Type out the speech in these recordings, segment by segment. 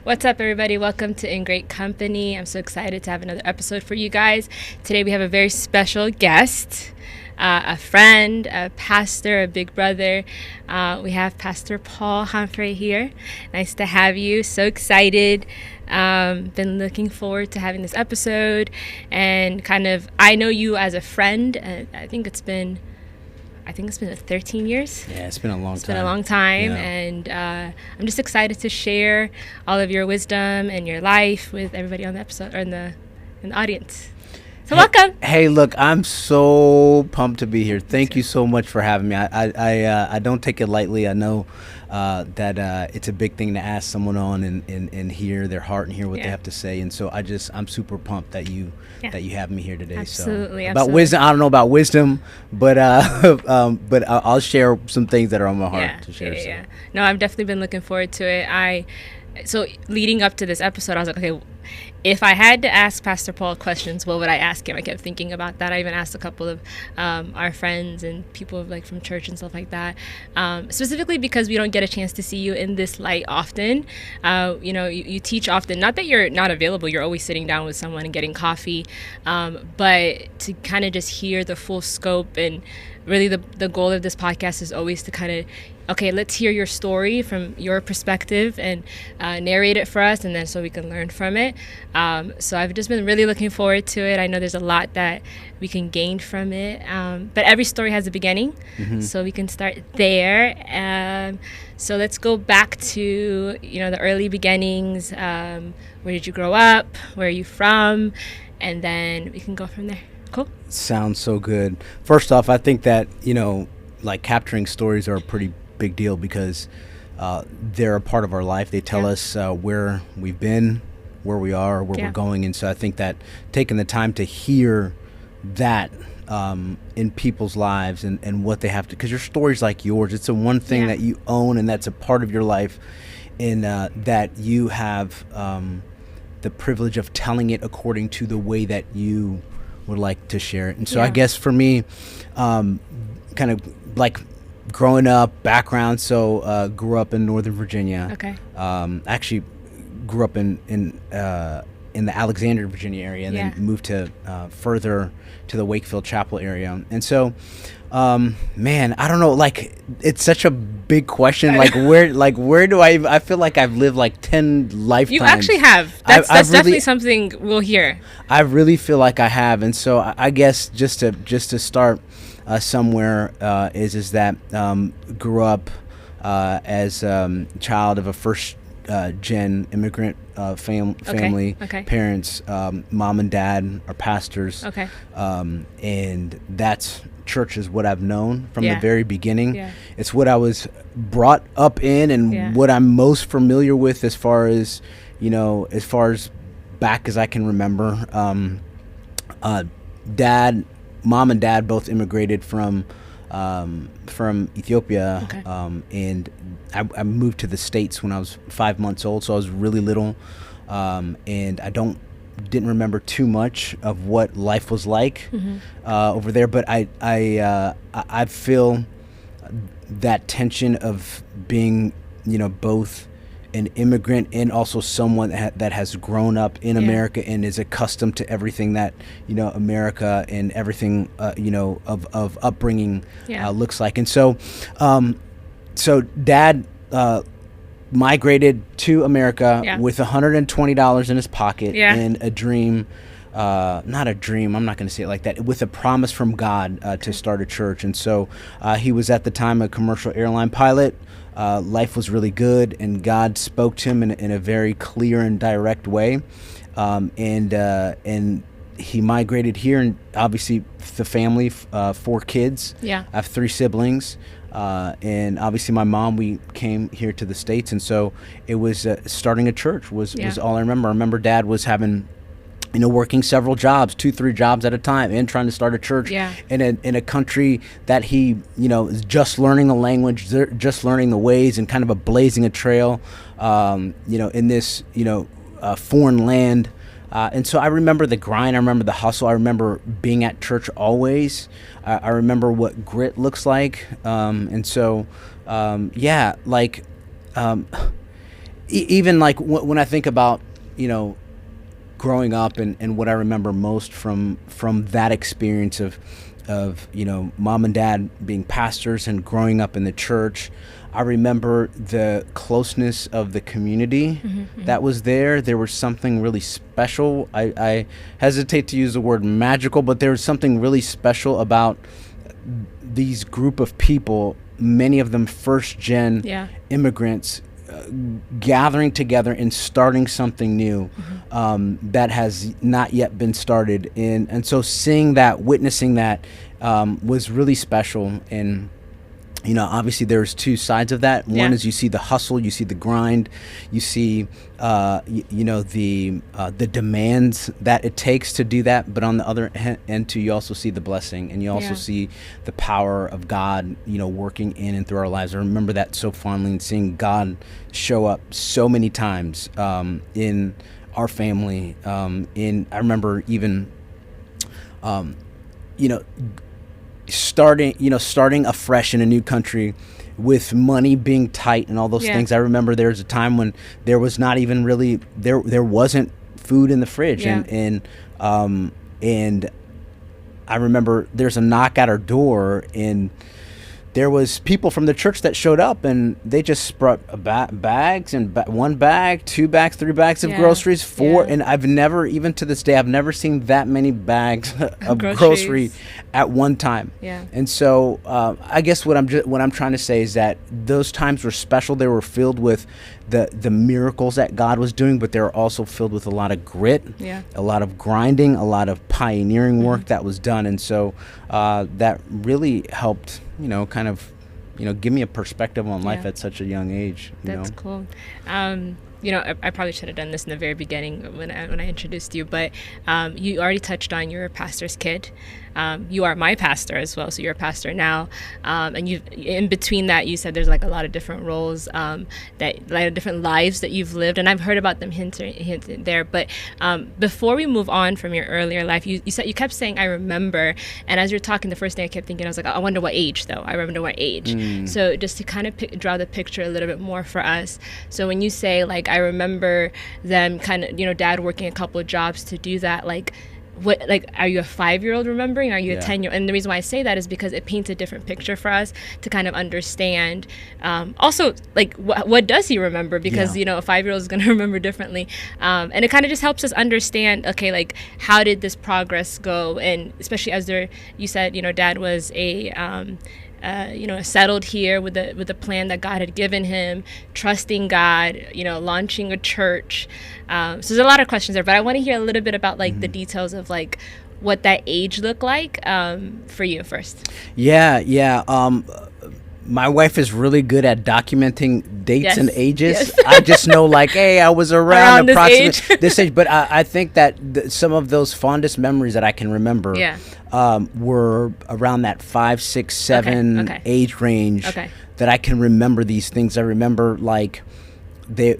What's up, everybody? Welcome to In Great Company. I'm so excited to have another episode for you guys. Today we have a very special guest, a friend, a pastor, a big brother. We have Pastor Paul Hanfere here. Nice to have you. So excited. Been looking forward to having this episode. And I know you as a friend. I think it's been 13 years. Yeah, it's been a long time. It's been a long time, Yeah. and I'm just excited to share all of your wisdom and your life with everybody on the episode or in the audience. So welcome. Hey, look, I'm so pumped to be here. Thank you so much for having me. I don't take it lightly. I know that it's a big thing to ask someone on and hear their heart and hear what they have to say. And so I'm super pumped that you have me here today. Absolutely. So about wisdom, I don't know about wisdom, but I'll share some things that are on my heart to share. Yeah. No, I've definitely been looking forward to it. So leading up to this episode, I was like, okay, if I had to ask Pastor Paul questions, what would I ask him? I kept thinking about that. I even asked a couple of our friends and people from church and stuff like that, specifically because we don't get a chance to see you in this light often. You teach often. Not that you're not available. You're always sitting down with someone and getting coffee, but to kind of just hear the full scope. And really the goal of this podcast is always to kind of, okay, let's hear your story from your perspective and narrate it for us, and then so we can learn from it. So I've just been really looking forward to it. I know there's a lot that we can gain from it, but every story has a beginning, so we can start there. So let's go back to the early beginnings. Where did you grow up? Where are you from? And then we can go from there. Cool. Sounds so good. First off, I think that capturing stories are a pretty big deal because they're a part of our life. They tell us where we've been, where we are, where we're going. And so I think that taking the time to hear that in people's lives and what they have to, because your story's like yours. It's the one thing that you own and that's a part of your life, and that you have the privilege of telling it according to the way that you would like to share it. And so I guess for me, kind of like growing up, background, so grew up in Northern Virginia. Okay. Actually grew up in the Alexandria, Virginia area, and then moved to further to the Wakefield Chapel area. And so, man, I don't know, it's such a big question. Where do I feel like I've lived 10 lifetimes. You actually have. That's definitely something we'll hear. I really feel like I have. And so I guess just to start somewhere is that grew up as child of a first gen immigrant family. Okay. Parents, mom and dad are pastors. Okay. And that's church is what I've known from the very beginning. Yeah. It's what I was brought up in and what I'm most familiar with as far as back as I can remember. Mom and dad both immigrated from Ethiopia. Okay. And I moved to the States when I was 5 months old, so I was really little, and I didn't remember too much of what life was like over there. But I feel that tension of being both an immigrant and also someone that has grown up in America and is accustomed to everything that America and everything of upbringing looks like. And so dad migrated to America with $120 in his pocket and a dream, not a dream, I'm not going to say it like that, with a promise from God to start a church. And so he was at the time a commercial airline pilot. Life was really good, and God spoke to him in a very clear and direct way, and he migrated here. And obviously, the family, 4 kids. I have 3 siblings, and obviously my mom. We came here to the States, and so it was starting a church was all I remember. I remember Dad was having, working several jobs, 2-3 jobs at a time, and trying to start a church in a country that he, is just learning the language, just learning the ways, and kind of blazing a trail, in this, foreign land. And so I remember the grind. I remember the hustle. I remember being at church always. I remember what grit looks like. And so, even like when I think about, you know, growing up and what I remember most from that experience of, you know, mom and dad being pastors and growing up in the church, I remember the closeness of the community that was there. There was something really special. I hesitate to use the word magical, but there was something really special about these group of people, many of them first gen immigrants, gathering together and starting something new that has not yet been started. And so seeing that, witnessing that was really special. And you know, obviously there's two sides of that. One is you see the hustle, you see the grind, you see, you know, the demands that it takes to do that. But on the other end too, you also see the blessing, and you also see the power of God, you know, working in and through our lives. I remember that so fondly, and seeing God show up so many times in our family. I remember even, you know, starting afresh in a new country with money being tight and all those things. I remember there was a time when there was not even really there wasn't food in the fridge, and I remember there's a knock at our door, and there was people from the church that showed up, and they just brought bags, and one bag, 2 bags, 3 bags of groceries, 4. And I've never, even to this day, I've never seen that many bags of grocery at one time. And so I guess what I'm trying to say is that those times were special. They were filled with the miracles that God was doing, but they were also filled with a lot of grit, a lot of grinding, a lot of pioneering work that was done. And so that really helped, you know, kind of, you know, give me a perspective on life at such a young age. That's cool. You know, I probably should have done this in the very beginning when I introduced you, but you already touched on you're a pastor's kid. You are my pastor as well, so you're a pastor now. And you, in between that, you said there's like a lot of different roles, that like different lives that you've lived, and I've heard about them hinted there. But before we move on from your earlier life, you kept saying I remember, and as you're talking, the first thing I kept thinking, I was like, I wonder what age though. I remember what age. So just to kind of draw the picture a little bit more for us. So when you say like I remember them kind of, you know, dad working a couple of jobs to do that, like what, like, are you a 5-year-old remembering? Are you a 10-year-old? And the reason why I say that is because it paints a different picture for us to kind of understand. Also, like, what does he remember? Because, you know, a 5-year-old is going to remember differently. And it kind of just helps us understand, okay, like, how did this progress go? And especially as you said, you know, dad was you know, settled here with the plan that God had given him, trusting God, you know, launching a church. So there's a lot of questions there, but I want to hear a little bit about like the details of like what that age looked like for you first. My wife is really good at documenting dates and ages. I just know, like, hey, I was around approximately this age. But I think that some of those fondest memories that I can remember were around that 5, 6, 7 age range that I can remember these things. I remember, like, you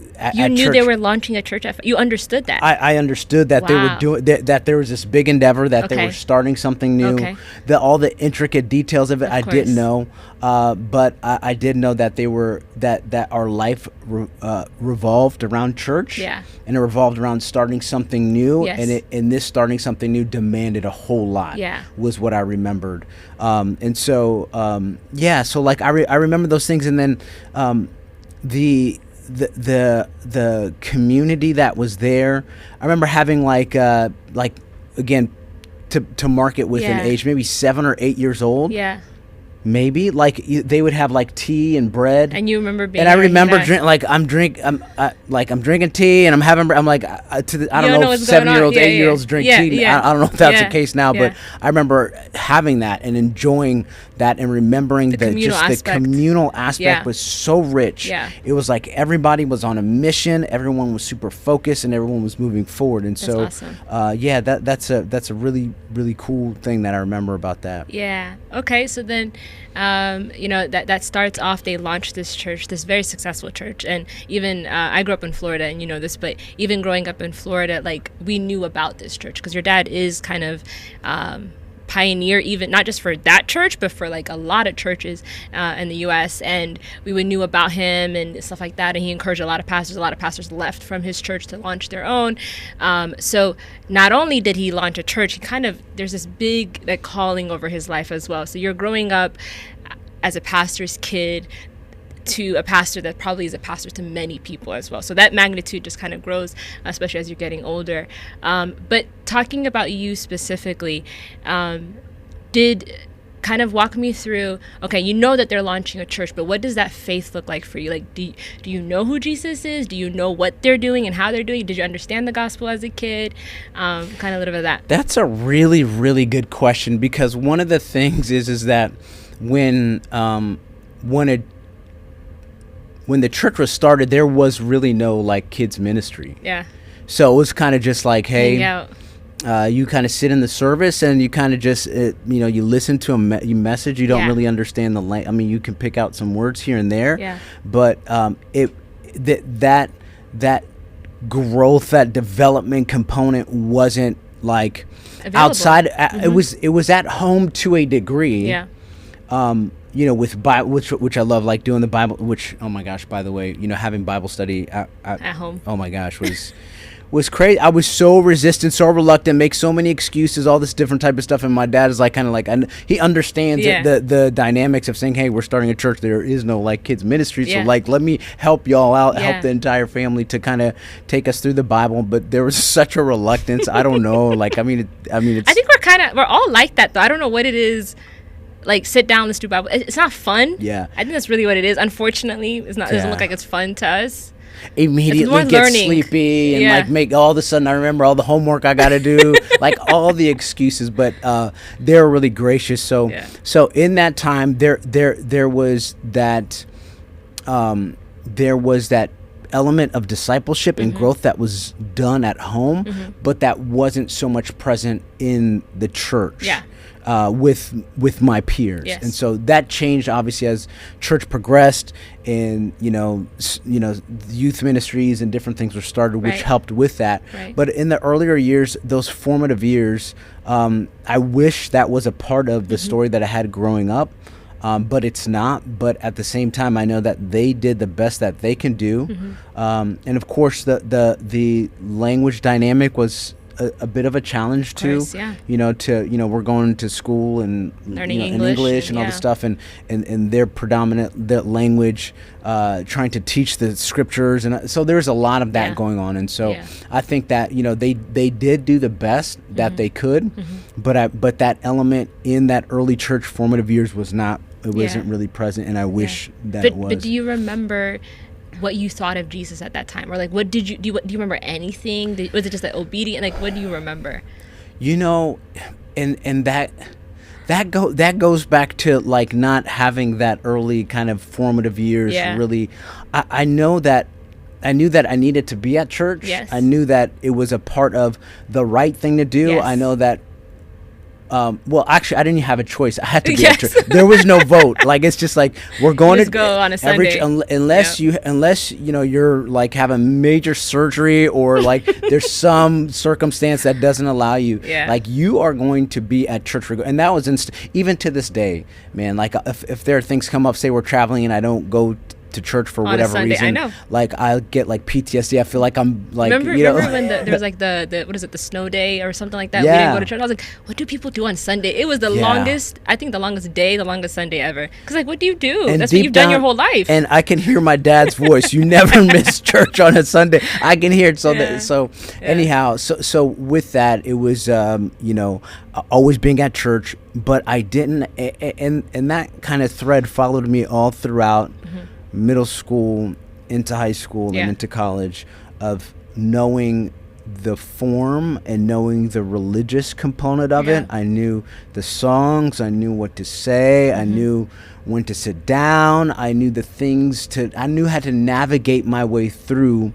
knew church, they were launching a church. You understood that. I understood that they were doing that. There was this big endeavor that they were starting something new. All the intricate details of it, I didn't know, but I did know that they were that our life revolved around church. And it revolved around starting something new. And this starting something new demanded a whole lot. Was what I remembered. And so so like I remember those things, and then the community that was there. I remember having like again to mark it with an age, maybe 7 or 8 years old. Maybe like they would have like tea and bread, and you remember being. And I remember I'm drinking tea, and I'm like I don't know if 7-year-olds, 8-year-olds drink tea. I don't know if that's the case now, but I remember having that and enjoying that and remembering the communal aspect was so rich. It was like everybody was on a mission, everyone was super focused, and everyone was moving forward. And that's awesome. That's a really, really cool thing that I remember about that. Okay, so then you know, that starts off, they launched this church, this very successful church. And even I grew up in Florida, and you know this, but even growing up in Florida, like, we knew about this church because your dad is kind of pioneer, even not just for that church, but for like a lot of churches in the U.S. And we knew about him and stuff like that. And he encouraged a lot of pastors. A lot of pastors left from his church to launch their own. So not only did he launch a church, he kind of, there's this big like calling over his life as well. So you're growing up as a pastor's kid to a pastor that probably is a pastor to many people as well. So that magnitude just kind of grows, especially as you're getting older. But talking about you specifically, did kind of walk me through, okay, you know that they're launching a church, but what does that faith look like for you? Like, do you know who Jesus is? Do you know what they're doing and how they're doing? Did you understand the gospel as a kid? Kind of a little bit of that. That's a really, really good question, because one of the things is that when the church was started, there was really no like kids ministry. Yeah. So it was kind of just like, hey, you kind of sit in the service and you kind of just, you listen to you message. You don't really understand the language. I mean, you can pick out some words here and there. Yeah. But that growth, that development component wasn't like available. Outside. It was at home to a degree. Yeah. With Bible, which I love, like doing the Bible, which, oh my gosh, by the way, having Bible study at home. Oh my gosh, was crazy. I was so resistant, so reluctant, make so many excuses, all this different type of stuff. And my dad is like, kind of like, he understands the dynamics of saying, hey, we're starting a church. There is no like kids ministry. So like, let me help y'all out, help the entire family to kind of take us through the Bible. But there was such a reluctance. I don't know. Like, I mean, it's, I think we're all like that though. I don't know what it is. Like, sit down, let's do Bible. It's not fun. Yeah. I think that's really what it is. Unfortunately, it doesn't look like it's fun to us. Immediately get sleepy and like make all of a sudden I remember all the homework I got to do, like all the excuses. But they're really gracious. So in that time, there was that element of discipleship and growth that was done at home, but that wasn't so much present in the church. Yeah. With my peers. Yes. And so that changed obviously as church progressed, and youth ministries and different things were started, which helped with that. Right. But in the earlier years, those formative years, I wish that was a part of the story that I had growing up. But it's not. But at the same time, I know that they did the best that they can do. And of course, the language dynamic was a bit of a challenge too. We're going to school and learning English and all this stuff, and their predominant language, trying to teach the scriptures, and so there's a lot of that going on. And so I think that they did do the best that they could, but that element in that early church formative years was not. It wasn't really present, and I wish that it was. But do you remember what you thought of Jesus at that time, or like what did you do? Do you remember anything? Was it just like obedient? Like, what do you remember? And that goes back to like not having that early kind of formative years. Really, I knew that I needed to be at church. Yes. I knew that it was a part of the right thing to do. Yes. I know that. Well, actually, I didn't have a choice. I had to be at church. There was no vote. Like, it's just like we're going to go on a Sunday. Unless you're like have a major surgery or like there's some circumstance that doesn't allow you. Like, you are going to be at church. And that was even to this day, man. Like, if there are things come up, say we're traveling and I don't go to church for whatever reason, I know. Like, I'll get like PTSD. I feel like I'm like, remember when there was like the what is it, the snow day or something like that? We didn't go to church. I was like, what do people do on Sunday? It was the longest, I think the longest day, the longest Sunday ever. Because like, what do you do? And that's what you've done your whole life. And I can hear my dad's voice. You never miss church on a Sunday. I can hear it. Anyhow, so with that, it was always being at church, but I didn't, and that kind of thread followed me all throughout middle school, into high school, and into college, of knowing the form and knowing the religious component of it. I knew the songs, I knew what to say, I knew when to sit down, I knew I knew how to navigate my way through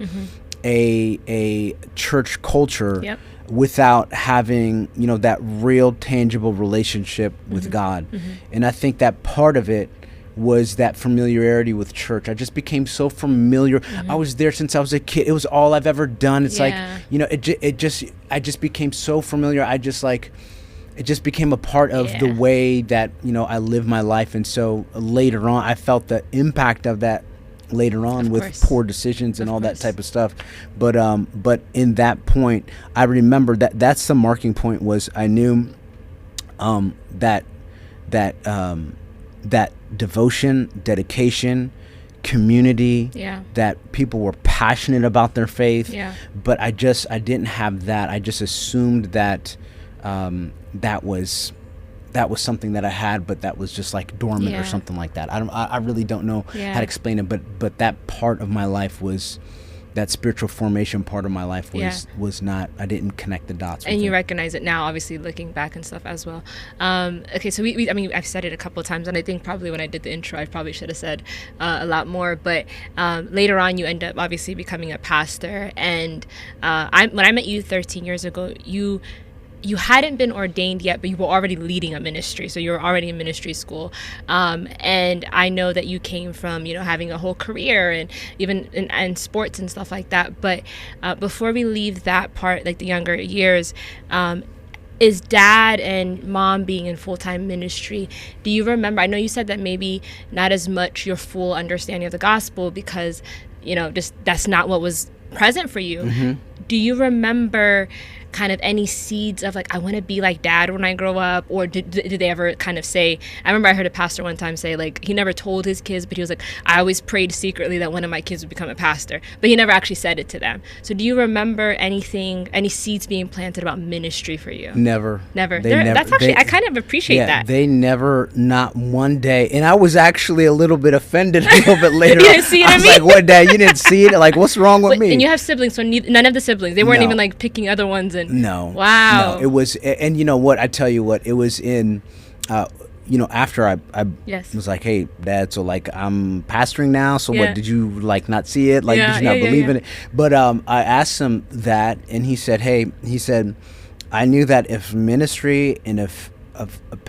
a church culture without having, that real tangible relationship with God. And I think that part of it was that familiarity with church. I just became so familiar. I was there since I was a kid. It was all I've ever done. It's like, I just became so familiar. I just like, it just became a part of the way that, I live my life. And so later on, I felt the impact of that later on with poor decisions and all that type of stuff. But in that point, I remember that's the marking point. Was I knew that devotion, dedication, community, that people were passionate about their faith, but I didn't have that. I just assumed that that was something that I had, but that was just like dormant or something like that. I really don't know how to explain it, but that part of my life was, that spiritual formation part of my life was not, I didn't connect the dots. And you recognize it now, obviously looking back and stuff as well. Okay, so we I mean, I've said it a couple of times, and I think probably when I did the intro, I probably should have said a lot more. But later on, you end up obviously becoming a pastor. And when I met you 13 years ago, you hadn't been ordained yet, but you were already leading a ministry. So you were already in ministry school. And I know that you came from, having a whole career and even in sports and stuff like that. But before we leave that part, like the younger years, is dad and mom being in full-time ministry, do you remember, I know you said that maybe not as much your full understanding of the gospel because, just that's not what was present for you. Mm-hmm. Do you remember kind of any seeds of like, I want to be like dad when I grow up? Or did they ever kind of say, I remember I heard a pastor one time say, like, he never told his kids, but he was like, I always prayed secretly that one of my kids would become a pastor, but he never actually said it to them. So do you remember any seeds being planted about ministry for you? Never. That's actually, I kind of appreciate that. They never, not one day. And I was actually a little bit offended a little bit later. You didn't see it? I was like, what, Dad, you didn't see it? Like, what's wrong with me? And you have siblings, so none of the siblings, they weren't even like picking other ones. No. Wow. No, it was, and you know what? I tell you what, it was in, after I was like, hey, Dad, so like I'm pastoring now. So what, did you like not see it? Like, did you not believe in it? But I asked him that, and he said, I knew that if ministry and if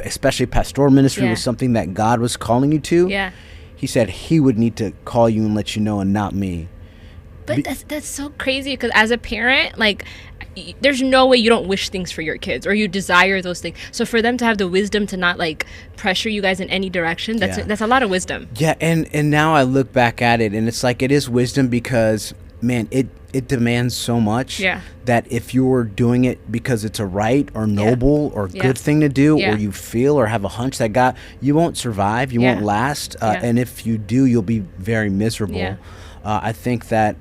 especially pastoral ministry was something that God was calling you to, he said he would need to call you and let you know, and not me. But that's so crazy, because as a parent, like, there's no way you don't wish things for your kids or you desire those things. So for them to have the wisdom to not like pressure you guys in any direction, that's a lot of wisdom. Yeah, and now I look back at it, and it's like, it is wisdom, because man, it demands so much that if you're doing it because it's a right or noble or good thing to do, or you feel or have a hunch that God, you won't survive, you won't last, and if you do, you'll be very miserable. I think that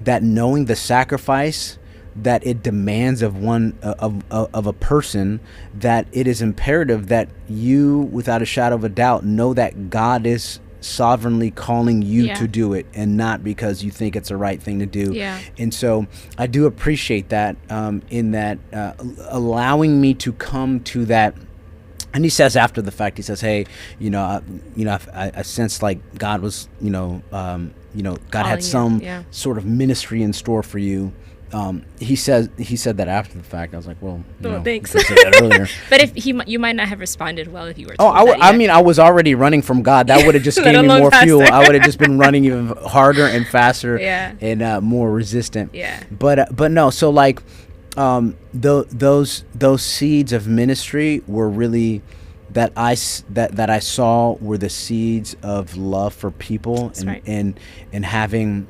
that knowing the sacrifice that it demands of one of a person, that it is imperative that you, without a shadow of a doubt, know that God is sovereignly calling you to do it, and not because you think it's the right thing to do. And so I do appreciate that, in that allowing me to come to that. And he says after the fact, he says, hey, I sensed like God was, God had some sort of ministry in store for you. He said that after the fact. I was like, well, thanks. I said that earlier. But you might not have responded well if you were. I mean, I was already running from God. That would have just gave me more fuel. I would have just been running even harder and faster and more resistant. But no. So like, those seeds of ministry were really that I saw were the seeds of love for people, and having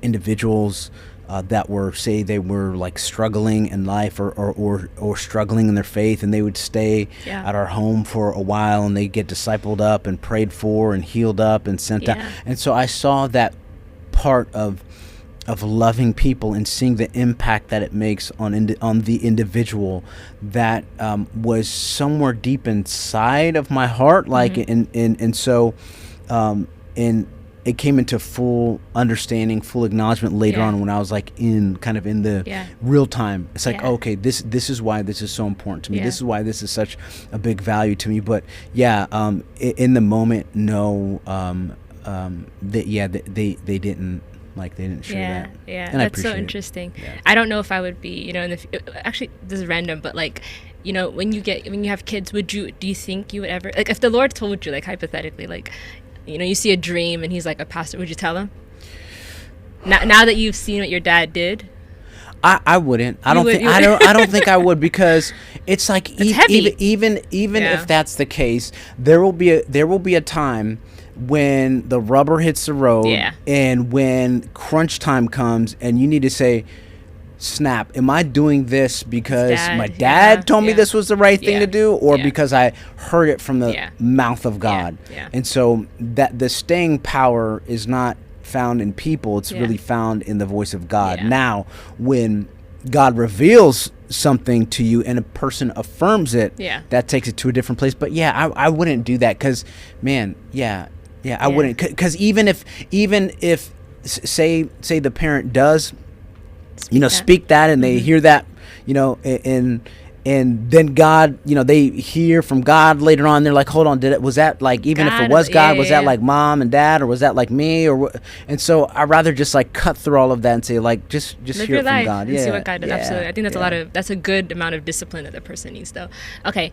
individuals that were, say they were like struggling in life or struggling in their faith, and they would stay at our home for a while, and they get discipled up and prayed for and healed up and sent out. And so I saw that part of loving people and seeing the impact that it makes on the individual, that was somewhere deep inside of my heart, like, and so it came into full understanding, full acknowledgement later on, when I was like in the real time. It's like, okay, this is why this is so important to me. This is why this is such a big value to me. But in the moment, no, they didn't. Like, they didn't share that. And that's so interesting. I don't know if I would be, actually, this is random, but like, when you have kids, do you think you would ever, like, if the Lord told you, like, hypothetically, like, you see a dream and he's like a pastor, would you tell him? Now that you've seen what your dad did? I wouldn't. I You don't would- think. you I would- don't. I don't think I would, because it's like heavy. even Yeah. if that's the case, there will be a time when the rubber hits the road, Yeah. and when crunch time comes, and you need to say, snap, am I doing this because Dad, my dad yeah, told me yeah. this was the right thing Yeah, to do, or yeah. because I heard it from the Yeah. mouth of God? yeah. And so that the staying power is not found in people, it's Yeah. really found in the voice of God. Yeah. Now, when God reveals something to you and a person affirms it, Yeah. that takes it to a different place. But yeah, I wouldn't do that, because, man, I wouldn't, because even if say the parent does, speak that, and they hear that, and then God, they hear from God later on, they're like, hold on, was that like, even if it God, was God, yeah, was yeah. that like mom and dad, or was that like me, or what? And so I'd rather just like cut through all of that and say, like, just Live hear your it from life God. and see what God does. Absolutely. I think that's that's a good amount of discipline that the person needs, though. Okay.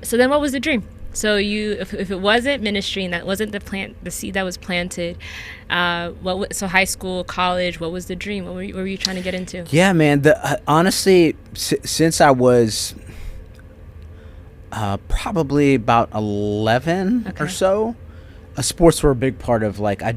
So then what was the dream? So if it wasn't ministry and that wasn't the seed that was planted, so high school, college, what was the dream? What were you trying to get into? Yeah, man. Honestly, since I was probably about 11 Okay. or so, sports were a big part of, like, I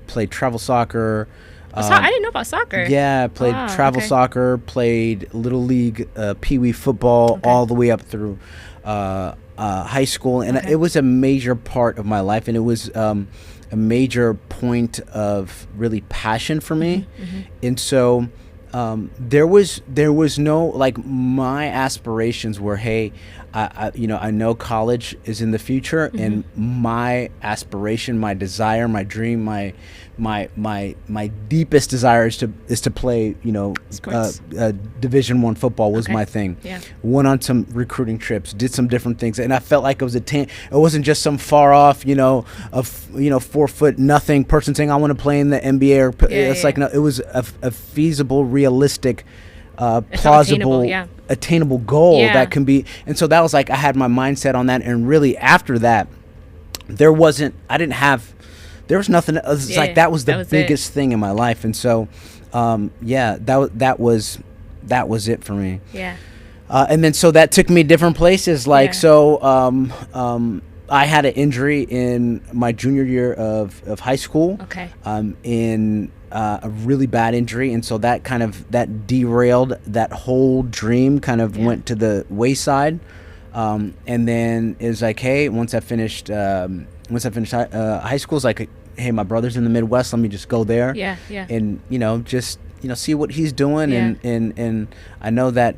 played travel soccer. I didn't know about soccer. Yeah, I played Wow, travel okay. soccer, played Little League, Pee Wee football, Okay. all the way up through high school. And Okay. it was a major part of my life, and it was a major point of really passion for me. And so there was no, like, my aspirations were, hey, I know college is in the future, and my aspiration, my desire, my dream, my deepest desire is to play, Sports. Division I football was Okay. my thing. Yeah. Went on some recruiting trips, did some different things, and I felt like it wasn't just some far off, 4 foot nothing person saying I want to play in the NBA, or it's like, no, it was a feasible, realistic, plausible, attainable goal that can be. And so that was like, I had my mindset on that, and really after that, there was nothing else. It's like that was the biggest thing in my life. And so that was it for me. Yeah. And then so that took me different places, like, I had an injury in my junior year of high school. Okay. In a really bad injury, and so that derailed that whole dream, went to the wayside. And then it was like, hey, once I finished high school, it's like, hey, my brother's in the Midwest, let me just go there. Yeah. Yeah. And just see what he's doing. Yeah. And I know that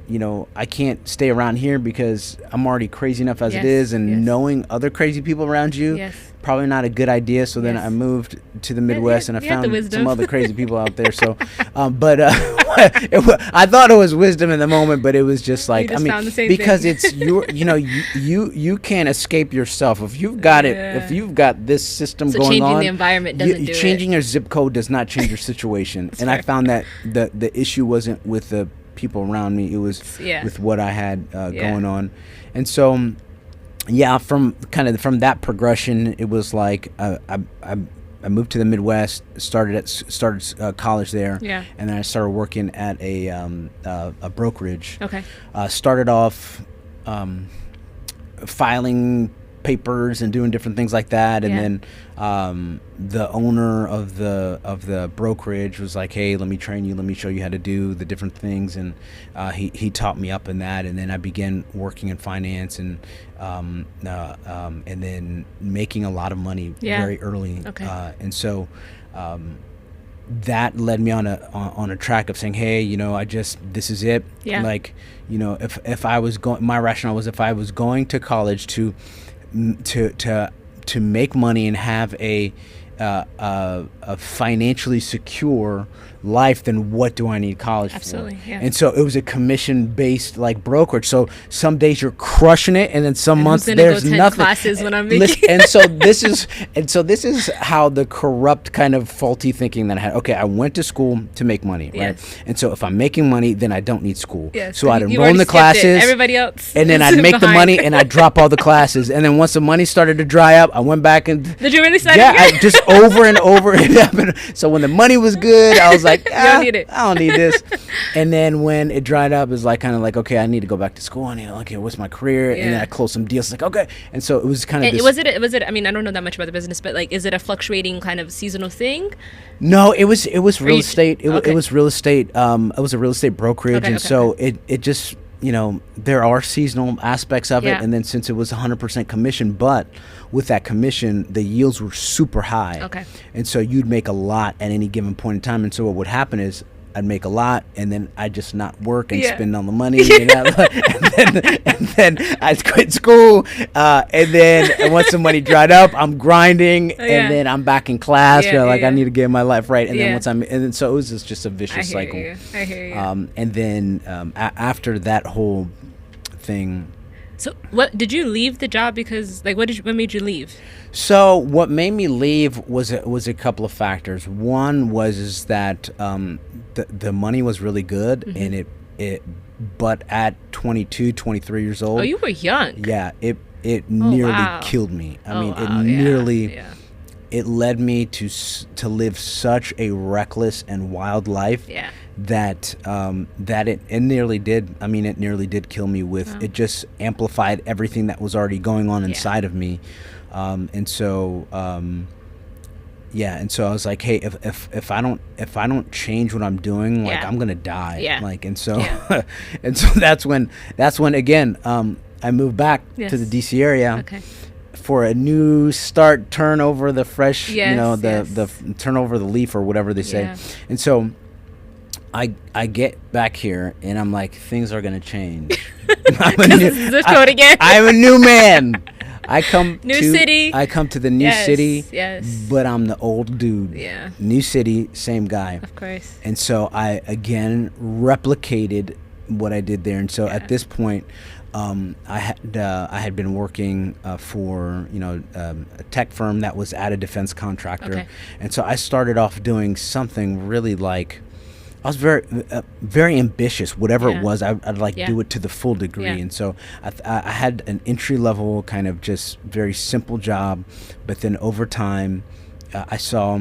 I can't stay around here because I'm already crazy enough as it is, and knowing other crazy people around you, probably not a good idea. So then I moved to the Midwest, and I found some other crazy people out there. So I thought it was wisdom in the moment, but it was just like, found the same because thing. it's you can't escape yourself if you've got it. If you've got this system going changing on, the environment doesn't do changing your zip code does not change your situation. And I found that the issue wasn't with the people around me, it was with what I had going on. And so from that progression, it was like I moved to the Midwest, started college there, and then I started working at a brokerage. Okay. Started off filing papers and doing different things like that, and then the owner of the brokerage was like, hey, let me train you, let me show you how to do the different things, and he taught me up in that, and then I began working in finance, and then making a lot of money very early. Okay. And so that led me on a track of saying, hey, this is it. Like, if I was going, my rationale was, if I was going to college to make money and have a financially secure life, then what do I need college for? And so it was a commission-based, like, brokerage. So some days you're crushing it, and then some months there's nothing. Classes when I'm making. And so this is how the corrupt kind of faulty thinking that I had. Okay, I went to school to make money, right? And so if I'm making money, then I don't need school. So I'd enroll in the classes. Everybody else. And then I'd make the money, and I'd drop all the classes. And then once the money started to dry up, I went back and did you really start? I just over and over. It happened. So when the money was good, I was like, don't need it. I don't need this. And then when it dried up, it's like kind of like, okay, I need to go back to school. I need, okay, what's my career? And then I closed some deals. Like, okay. And so it was kind of. Was it? I mean, I don't know that much about the business, but like, is it a fluctuating kind of seasonal thing? No, it was real estate. It was real estate. It was a real estate brokerage, it just, there are seasonal aspects of it, and then since it was 100% commission, but with that commission, the yields were super high. Okay. And so you'd make a lot at any given point in time, and so what would happen is I'd make a lot, and then I'd just not work and spend all the money, and then I'd quit school, and then once the money dried up, I'm grinding, and then I'm back in class. I need to get my life right, and then and then so it was just a vicious cycle. I hear you. And then after that whole thing. So what did you leave the job because what made you leave? So what made me leave was a couple of factors. One was that the money was really good, and but at 22, 23 years old. Oh, you were young. Yeah, it nearly killed me. I mean, it nearly it led me to live such a reckless and wild life. Yeah. That it nearly did. I mean, it nearly did kill me. It just amplified everything that was already going on inside of me, and so I was like, hey, if I don't change what I'm doing, I'm gonna die. Yeah. And so and so that's when again I moved back to the DC area. Okay. For a new start, turn over the fresh, the turn over the leaf or whatever they say, and so. I get back here and I'm like, things are gonna change. I'm a new man. I come to the new city, but I'm the old dude. Yeah. New city, same guy. Of course. And so I again replicated what I did there. And so at this point, I had been working for a tech firm that was at a defense contractor, and so I started off doing something really I was very ambitious. Whatever it was, I'd do it to the full degree. And so I had an entry level kind of just very simple job, but then over time, I saw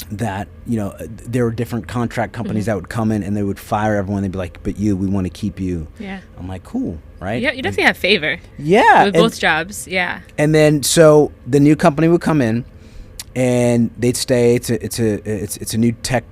that there were different contract companies that would come in and they would fire everyone. They'd be like, "But we want to keep you." Yeah. I'm like, "Cool, right?" Yeah, you definitely have favor. Yeah. With both jobs. Yeah. And then so the new company would come in, and they'd stay. It's a new tech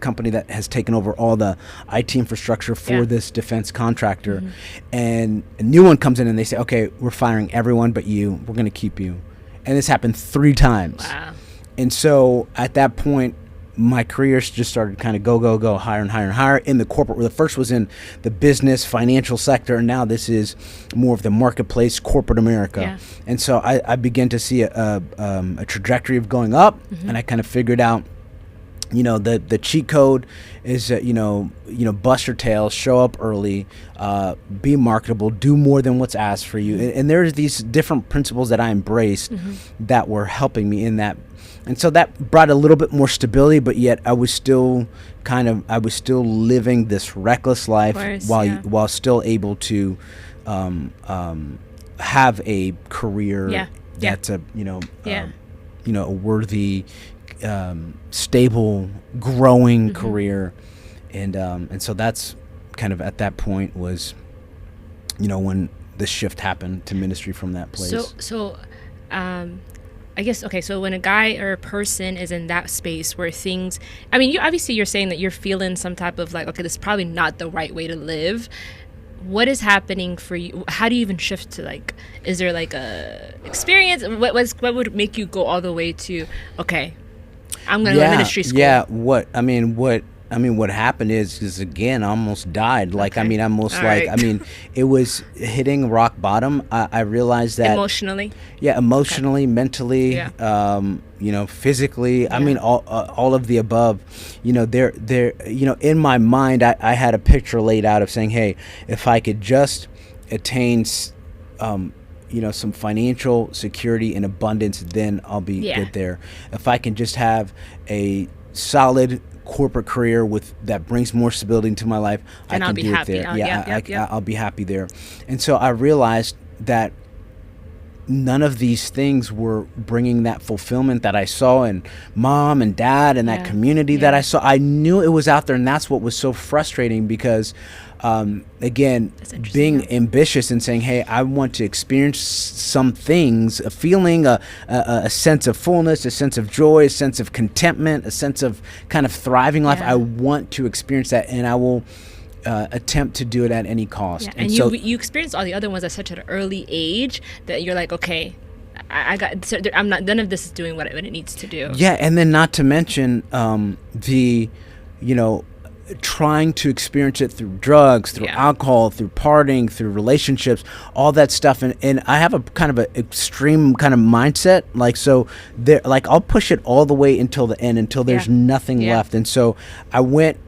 company that has taken over all the IT infrastructure for this defense contractor, and a new one comes in and they say, okay, we're firing everyone but you, we're going to keep you. And this happened 3 times. Wow. And so at that point my career just started kind of go higher and higher and higher in the corporate, where the first was in the business financial sector, and now this is more of the marketplace corporate America. And so I began to see a trajectory of going up, and I kind of figured out the cheat code is bust your tails, show up early, be marketable, do more than what's asked for you. And there's these different principles that I embraced that were helping me in that. And so that brought a little bit more stability, but yet I was still living this reckless life while still able to have a career that's a worthy, stable, growing career, and so that's kind of at that point was, when the shift happened to ministry from that place. So, I guess, okay, so when a guy or a person is in that space where things, I mean, you're saying that you're feeling some type of okay, this is probably not the right way to live. What is happening for you? How do you even shift to is there a experience? What would make you go all the way to, okay, I'm going to go to ministry school? Yeah, what happened is again, I almost died. It was hitting rock bottom. I realized that emotionally, mentally, physically. I mean, all of the above. In my mind, I had a picture laid out of saying, hey, if I could just attain, some financial security and abundance, then I'll be good there. If I can just have a solid corporate career that brings more stability into my life, and I can do it there. I'll be happy there. And so I realized that none of these things were bringing that fulfillment that I saw in mom and dad and that community that I saw. I knew it was out there, and that's what was so frustrating because, again, being ambitious and saying, hey, I want to experience some things, a feeling, a sense of fullness, a sense of joy, a sense of contentment, a sense of kind of thriving life. I want to experience that, and I will attempt to do it at any cost. Yeah. And so you experienced all the other ones at such an early age that you're like, okay, I got. So I'm not. None of this is doing what it needs to do. Yeah, and then not to mention trying to experience it through drugs, through alcohol, through partying, through relationships, all that stuff. And I have a kind of an extreme kind of mindset. Like, so there, like, I'll push it all the way until the end, until there's nothing left. And so I went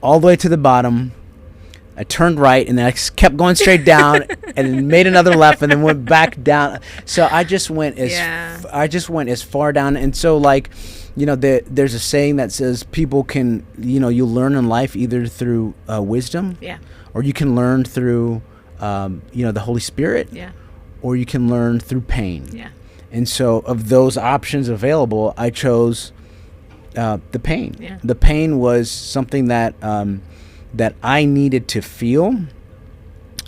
all the way to the bottom. I turned right, and then I kept going straight down, and then made another left, and then went back down. So I just went as far down. And so, like, there's a saying that says people can, you learn in life either through wisdom, or you can learn through, the Holy Spirit, or you can learn through pain. And so, of those options available, I chose the pain. The pain was something that that I needed to feel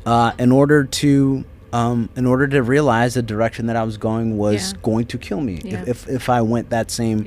in order to realize the direction that I was going was going to kill me if I went that same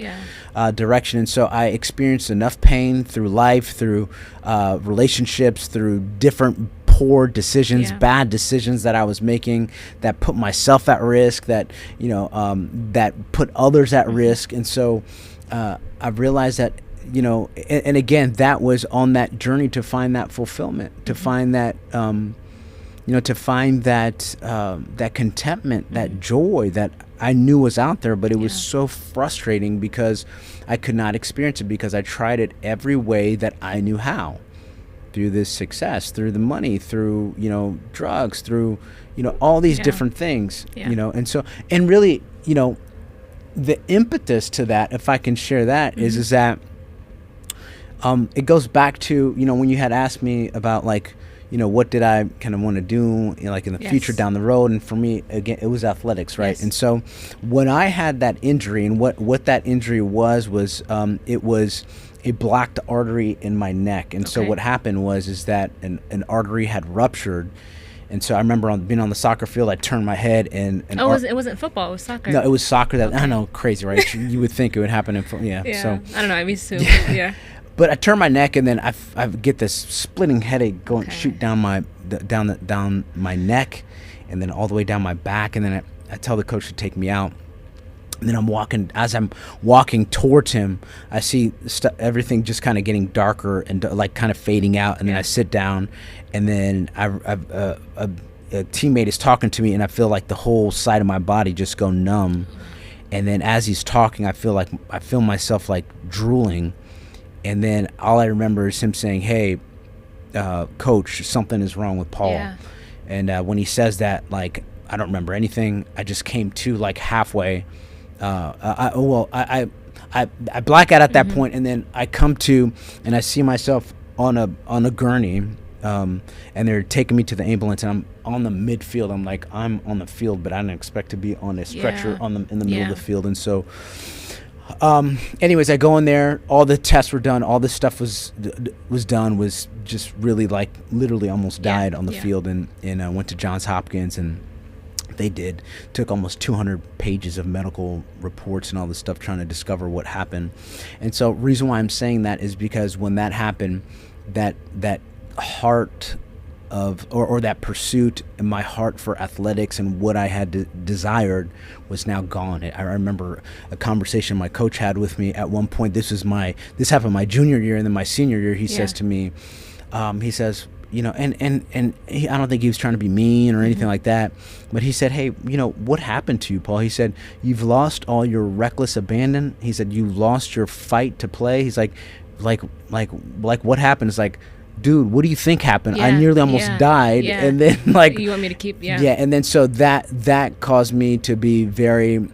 direction. And so I experienced enough pain through life, through relationships, through different poor decisions, bad decisions that I was making that put myself at risk, that that put others at risk. And so I realized that, and again, that was on that journey to find that fulfillment, to find that, to find that that contentment, that joy that I knew was out there, but it was so frustrating because I could not experience it because I tried it every way that I knew how, through this success, through the money, through, drugs, through, all these different things, and so, and really, the impetus to that, if I can share that, is that it goes back to, when you had asked me about, like, what did I kind of want to do, like in the future down the road. And for me, again, it was athletics, right? And so when I had that injury, and what that injury was it was a blocked artery in my neck. And so what happened is that an artery had ruptured. And so I remember being on the soccer field, I turned my head and it wasn't football, it was soccer. No, it was soccer. That I don't know, crazy, right? You would think it would happen in football. So I don't know, I assume. But I turned my neck, and then I get this splitting headache going shoot down my down my neck, and then all the way down my back. And then I tell the coach to take me out. And then as I'm walking towards him, I see everything just kind of getting darker and like kind of fading out. And then I sit down, and then a teammate is talking to me, and I feel like the whole side of my body just go numb. And then as he's talking, I feel myself like drooling. And then all I remember is him saying, "Hey, coach, something is wrong with Paul." And when he says that, like, I don't remember anything. I just came to, like, halfway. I black out at that point, and then I come to, and I see myself on a gurney, and they're taking me to the ambulance, and I'm on the midfield. I'm like, I'm on the field, but I didn't expect to be on a stretcher in the middle of the field. And so, anyways, I go in there. All the tests were done. All this stuff was done. Was just really, like, literally almost died on the field, and went to Johns Hopkins, and they took almost 200 pages of medical reports and all this stuff trying to discover what happened. And so, reason why I'm saying that is because when that happened, that heart of or that pursuit in my heart for athletics and what I had desired was now gone. I remember a conversation my coach had with me at one point. This happened my junior year, and then my senior year, he says to me, he says, and I don't think he was trying to be mean or anything like that, but he said, "Hey, what happened to you, Paul?" He said, "You've lost all your reckless abandon." He said, "You lost your fight to play." He's like what happened? It's like, dude, what do you think happened? I nearly almost died. And then, like, you want me to keep and then so that caused me to be very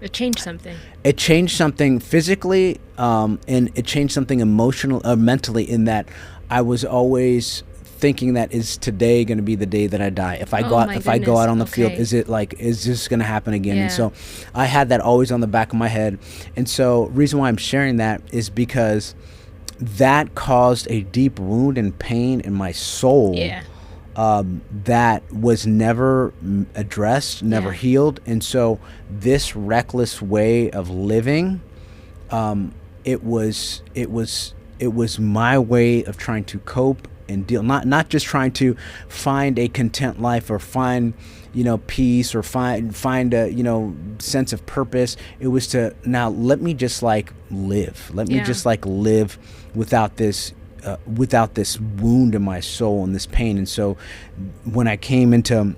it changed something. It changed something physically, and it changed something mentally, in that I was always thinking that is today going to be the day that I die? If I go out, on the field, is this going to happen again? Yeah. And so I had that always on the back of my head. And so reason why I'm sharing that is because that caused a deep wound and pain in my soul. Yeah. That was never addressed, never Yeah. healed. And so this reckless way of living, it was my way of trying to cope and deal, not just trying to find a content life or find, peace or find a, sense of purpose. It was to, now let me just like live. Let me just like live without this wound in my soul and this pain. And so when I came into,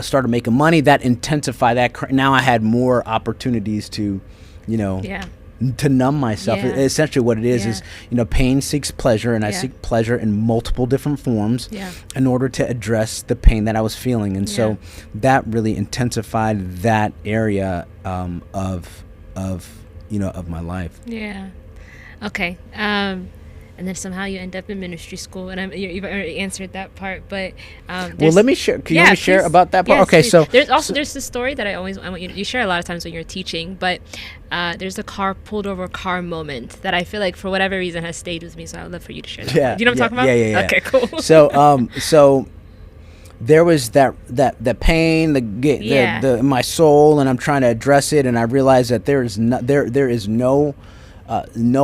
started making money, that intensified that. Now I had more opportunities to, to numb myself. Yeah. Essentially what it is, pain seeks pleasure, and I seek pleasure in multiple different forms in order to address the pain that I was feeling. And so that really intensified that area of my life. Yeah. Okay. And then somehow you end up in ministry school, and you've already answered that part. But well, let me share. Can you let me share about that part? Yes, okay, please. so there's this story that I want you share a lot of times when you're teaching. But there's a pulled over car moment that I feel like for whatever reason has stayed with me. So I would love for you to share that. Yeah, Do you know what I'm talking about? Yeah. Okay, cool. So there was that pain, the my soul, and I'm trying to address it, and I realized that there is no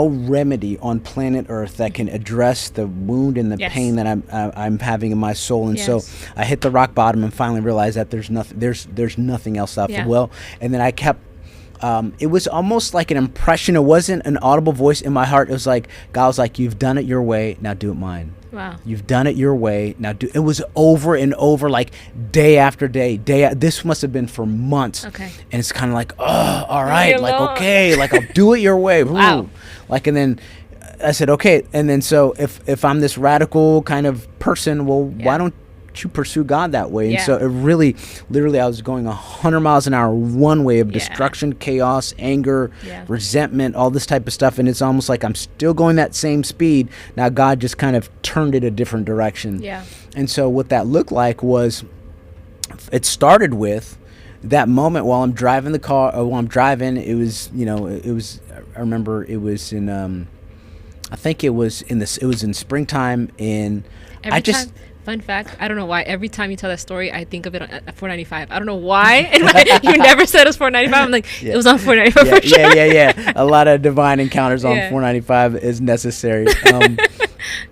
remedy on planet Earth that can address the wound and the pain that I'm having in my soul. And so I hit the rock bottom and finally realized that there's nothing else out for well. And then I kept. It was almost like an impression. It wasn't an audible voice in my heart. It was like God was like, "You've done it your way. Now do it mine." Wow. You've done it your way. Now do. It was over and over, like day after day. This must have been for months. Okay. And it's kind of like, oh, all right, like alone. Okay, like I'll do it your way. Wow. Like, and then I said, okay. And then so if I'm this radical kind of person, well, why don't you pursue God that way? And so it really, literally, I was going 100 miles an hour one way of destruction, chaos, anger, resentment, all this type of stuff. And it's almost like I'm still going that same speed. Now God just kind of turned it a different direction. Yeah. And so what that looked like was, it started with that moment while I'm driving the car, or while I'm driving, it was, I remember it was in, I think it was in springtime in, Fun fact, I don't know why. Every time you tell that story, I think of it at 495. I don't know why. And you never said it was 495. I'm like, it was on 495 for sure. Yeah. A lot of divine encounters on 495 is necessary.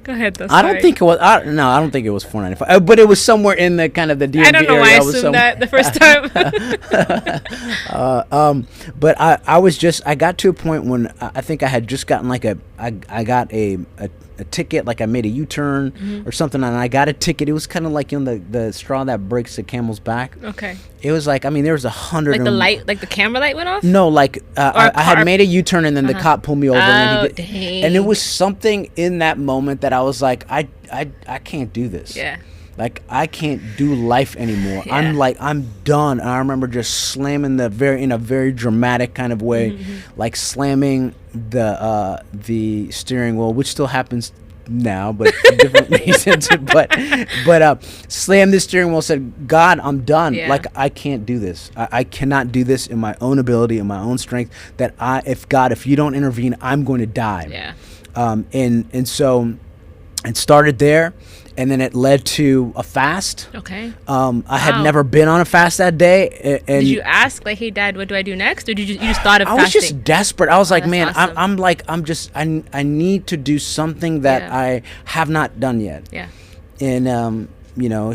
Go ahead, though. I don't think it was. I don't think it was 495. But it was somewhere in the kind of the DMV area. I don't know why I assumed that the first time. But I got to a point when I think I had just gotten I got a ticket, like I made a U-turn or something, and I got a ticket. It was kind of like the straw that breaks the camel's back. Okay. It was like, there was 100. Like the light, like the camera light went off? No, like I had made a U-turn, and then the cop pulled me over. Dang. And it was something in that moment that I was like, I can't do this. Yeah. Like, I can't do life anymore. Yeah. I'm done. And I remember just slamming in a very dramatic kind of way, like slamming the steering wheel, which still happens now, but for different reasons. But slammed the steering wheel, said, God, I'm done. Yeah. Like, I can't do this. I cannot do this in my own ability, in my own strength, that if you don't intervene, I'm going to die. Yeah. And so it started there. And then it led to a fast. Okay. I had never been on a fast that day. And did you ask, like, hey, Dad, what do I do next? Or did you just thought of fasting? I was just desperate. I was like, man, awesome. I need to do something that I have not done yet. Yeah. And,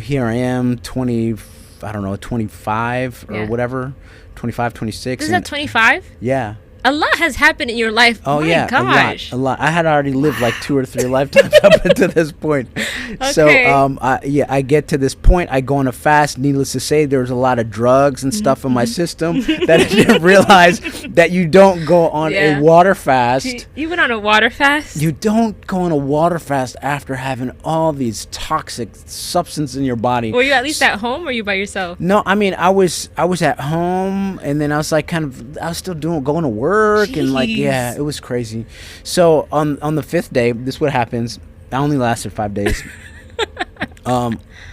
here I am, 25 or whatever, 25, 26. This is at 25? Yeah. A lot has happened in your life. Oh, my gosh. A lot. I had already lived like 2 or 3 lifetimes up until this point. Okay. So, I get to this point. I go on a fast. Needless to say, there was a lot of drugs and stuff in my system that I didn't realize that you don't go on a water fast. You went on a water fast? You don't go on a water fast after having all these toxic substances in your body. Were you at least at home, or were you by yourself? No, I was at home, and then I was like I was still going to work. Jeez. And it was crazy. So on the 5th day, this is what happens. I only lasted 5 days.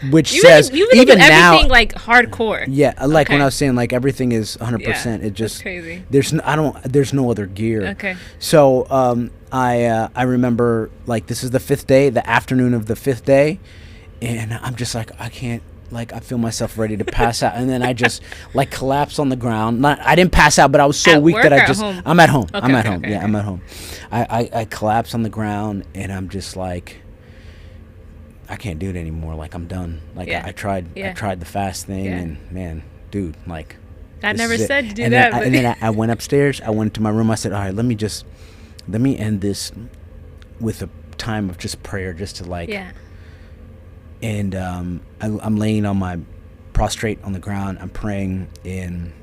Which You says you really even do everything now, like hardcore. yeah, like when Okay. I was saying, like everything is 100%. Yeah, It that's just crazy. there's no other gear. Okay. So I remember like this is the fifth day, the afternoon of the fifth day, and I'm just like I can't. Like I feel myself ready to pass out, and then I just like collapse on the ground. I didn't pass out, but I was so At weak work that or I at just. home? I'm at home. Okay, I'm at okay, home. okay, Yeah, okay. I'm at home. I collapse on the ground, and I'm just like, I can't do it anymore. Like I'm done. Like Yeah. I tried. I Yeah. tried the fast thing, Yeah. and man, dude, like. I This never is it. said to do And that, then, but and then I went upstairs. I went to my room. I said, all right, let me end this with a time of just prayer, just to like. yeah. And I'm laying on my prostrate on the ground. I'm praying, and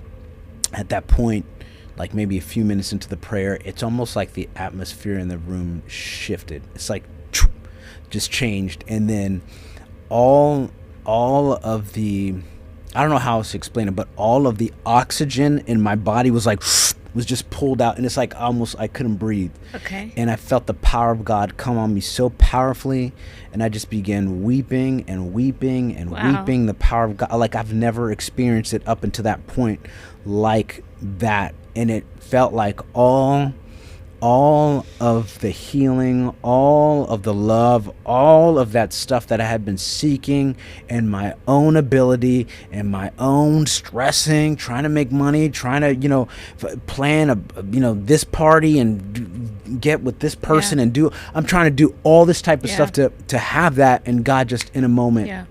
at that point, like maybe a few minutes into the prayer, it's almost like the atmosphere in the room shifted. It's like just changed, and then all of the, I don't know how else to explain it, but all of the oxygen in my body was like was just pulled out, and it's like almost I couldn't breathe. Okay. And I felt the power of God come on me so powerfully, and I just began weeping and weeping and Wow. weeping the power of God. Like I've never experienced it up until that point like that. And it felt like all of the healing, all of the love, all of that stuff that I had been seeking, and my own ability and my own stressing, trying to make money, trying to, plan this party and get with this person, Yeah. and I'm trying to do all this type of Yeah. stuff to have that. And God just in a moment, Yeah.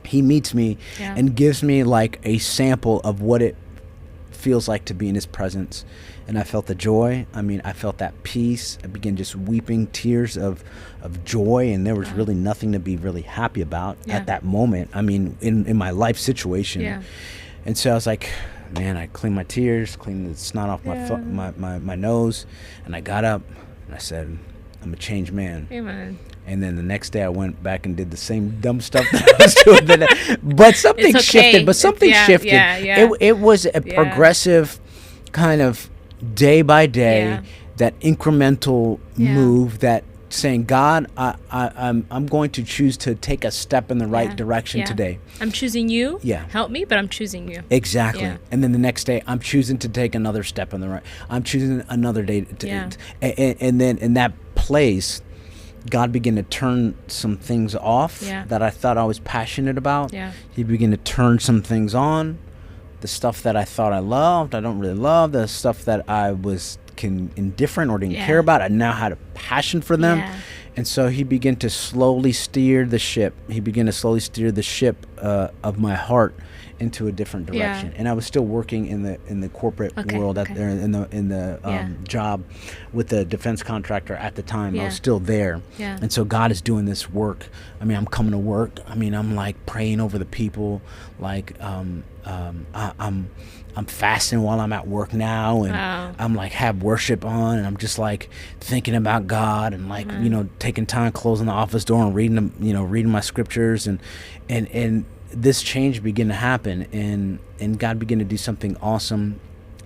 he meets me Yeah. and gives me like a sample of what it feels like to be in his presence. And I felt the joy. I mean, I felt that peace. I began just weeping tears of joy, and there was really nothing to be really happy about Yeah. at that moment. I mean, in my life situation. Yeah. And so I was like, man, I cleaned my tears, cleaned the snot off Yeah. my nose, and I got up and I said, I'm a changed man. Amen. And then the next day I went back and did the same dumb stuff that I was doing. But something It's okay. shifted. But something Yeah, shifted. yeah, yeah. It was a Yeah. progressive kind of day by day, Yeah. that incremental Yeah. move, that saying, God, I'm going to choose to take a step in the right Yeah. direction Yeah. today. I'm choosing you. Yeah. Help me, but I'm choosing you. Exactly. Yeah. And then the next day, I'm choosing to take another step in the right. I'm choosing another day. Yeah. And then in that place, God began to turn some things off Yeah. that I thought I was passionate about. Yeah. He began to turn some things on. The stuff that I thought I loved, I don't really love. The stuff that I was indifferent or didn't Yeah. care about, I now had a passion for them. Yeah. And so he began to slowly steer the ship. He began to slowly steer the ship of my heart into a different direction. Yeah. And I was still working in the corporate world Okay. there in the Yeah. job with the defense contractor at the time. I Yeah. was still there. Yeah. And so God is doing this work. I mean, I'm coming to work. I mean, I'm like praying over the people. Like I'm fasting while I'm at work now, and Wow. I'm like have worship on, and I'm just like thinking about God, and like taking time, closing the office door, and reading them, reading my scriptures, and this change began to happen, and God began to do something awesome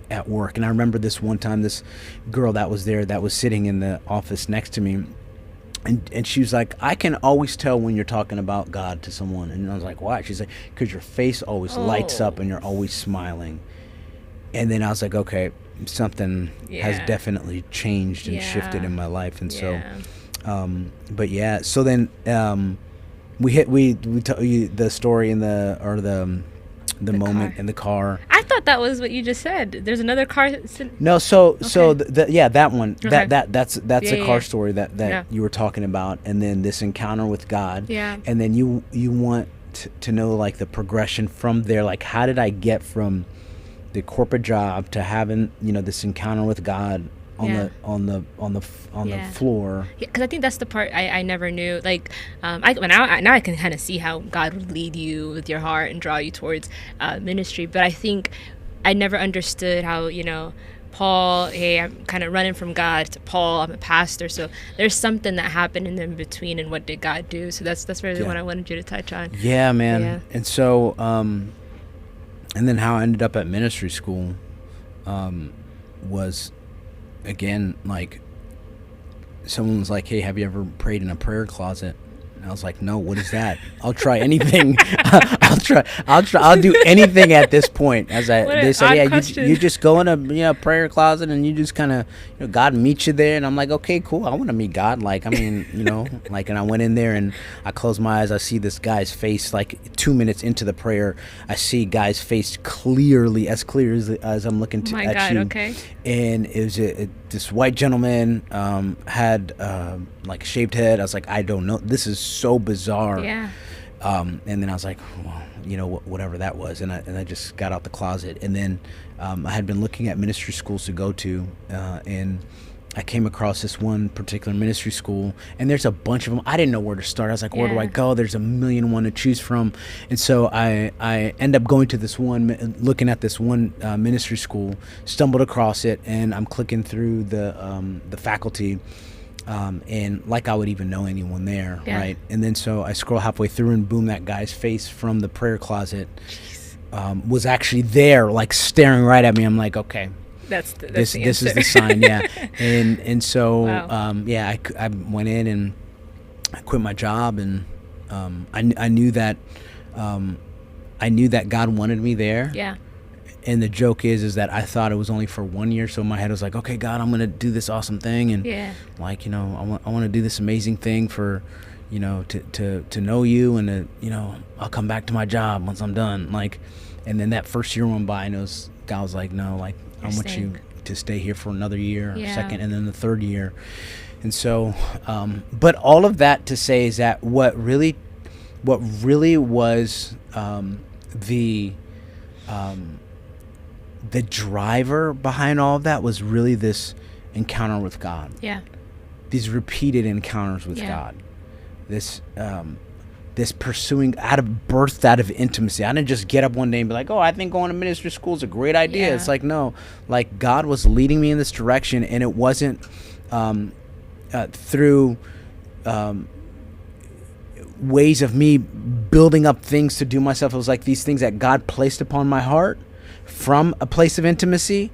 at work. And I remember this one time, this girl that was there, that was sitting in the office next to me, and she was like, I can always tell when you're talking about God to someone. And I was like, why? She's like, because your face always lights up and you're always smiling. And then I was like, okay, something has Yeah. definitely changed and shifted Yeah. in my life. And Yeah. so, but yeah, so then we tell you the story in the moment car. in the car. I thought that was what you just said. There's another car. No, so Okay. yeah, that one, Okay. that's Yeah, a car yeah. story that Yeah. you were talking about, and then this encounter with God. Yeah. And then you want to know like the progression from there, like how did I get from the corporate job to having this encounter with God on Yeah. the floor. Because I think that's the part I never knew. Like, now I can kind of see how God would lead you with your heart and draw you towards ministry. But I think I never understood how, Paul, hey, I'm kind of running from God, to Paul, I'm a pastor. So there's something that happened in between, and what did God do? So that's really what I wanted you to touch on. Yeah, man. Yeah. And so, and then how I ended up at ministry school was, again, like, someone was like, hey, have you ever prayed in a prayer closet? And I was like, no, what is that? I'll try anything. I'll do anything at this point. They said, yeah, you just go in a prayer closet and you just kind of, God meets you there. And I'm like, okay, cool. I want to meet God. Like, I mean, and I went in there and I closed my eyes. I see this guy's face, like 2 minutes into the prayer. I see guy's face clearly, as clear as I'm looking at you. Okay. And it was this white gentleman, had like a shaved head. I was like, I don't know. This is so bizarre. Yeah. And then I was like, well, whatever that was. And I just got out the closet. And then I had been looking at ministry schools to go to, and I came across this one particular ministry school, and there's a bunch of them. I didn't know where to start. I was like, where do I go? There's a million one to choose from. And so I end up going to this one, looking at this one ministry school, stumbled across it, and I'm clicking through the faculty, and like I would even know anyone there, right? And then so I scroll halfway through, and boom, that guy's face from the prayer closet was actually there, like staring right at me. I'm like, okay. This is the sign, yeah. And so wow. I went in and I quit my job, and I knew that God wanted me there. Yeah. And the joke is that I thought it was only for 1 year, so my head was like, okay, God, I'm gonna do this awesome thing, and like, I want to do this amazing thing for, to know you, and I'll come back to my job once I'm done, like. And then that first year went by, and God was like, no, like, I want you to stay here for another year, second, and then the third year. And so, but all of that to say is that what really was the driver behind all of that was really this encounter with God. Yeah. These repeated encounters with God. This pursuing birthed out of intimacy. I didn't just get up one day and be like, oh, I think going to ministry school is a great idea. Yeah. It's like, no, like God was leading me in this direction, and it wasn't through ways of me building up things to do myself. It was like these things that God placed upon my heart from a place of intimacy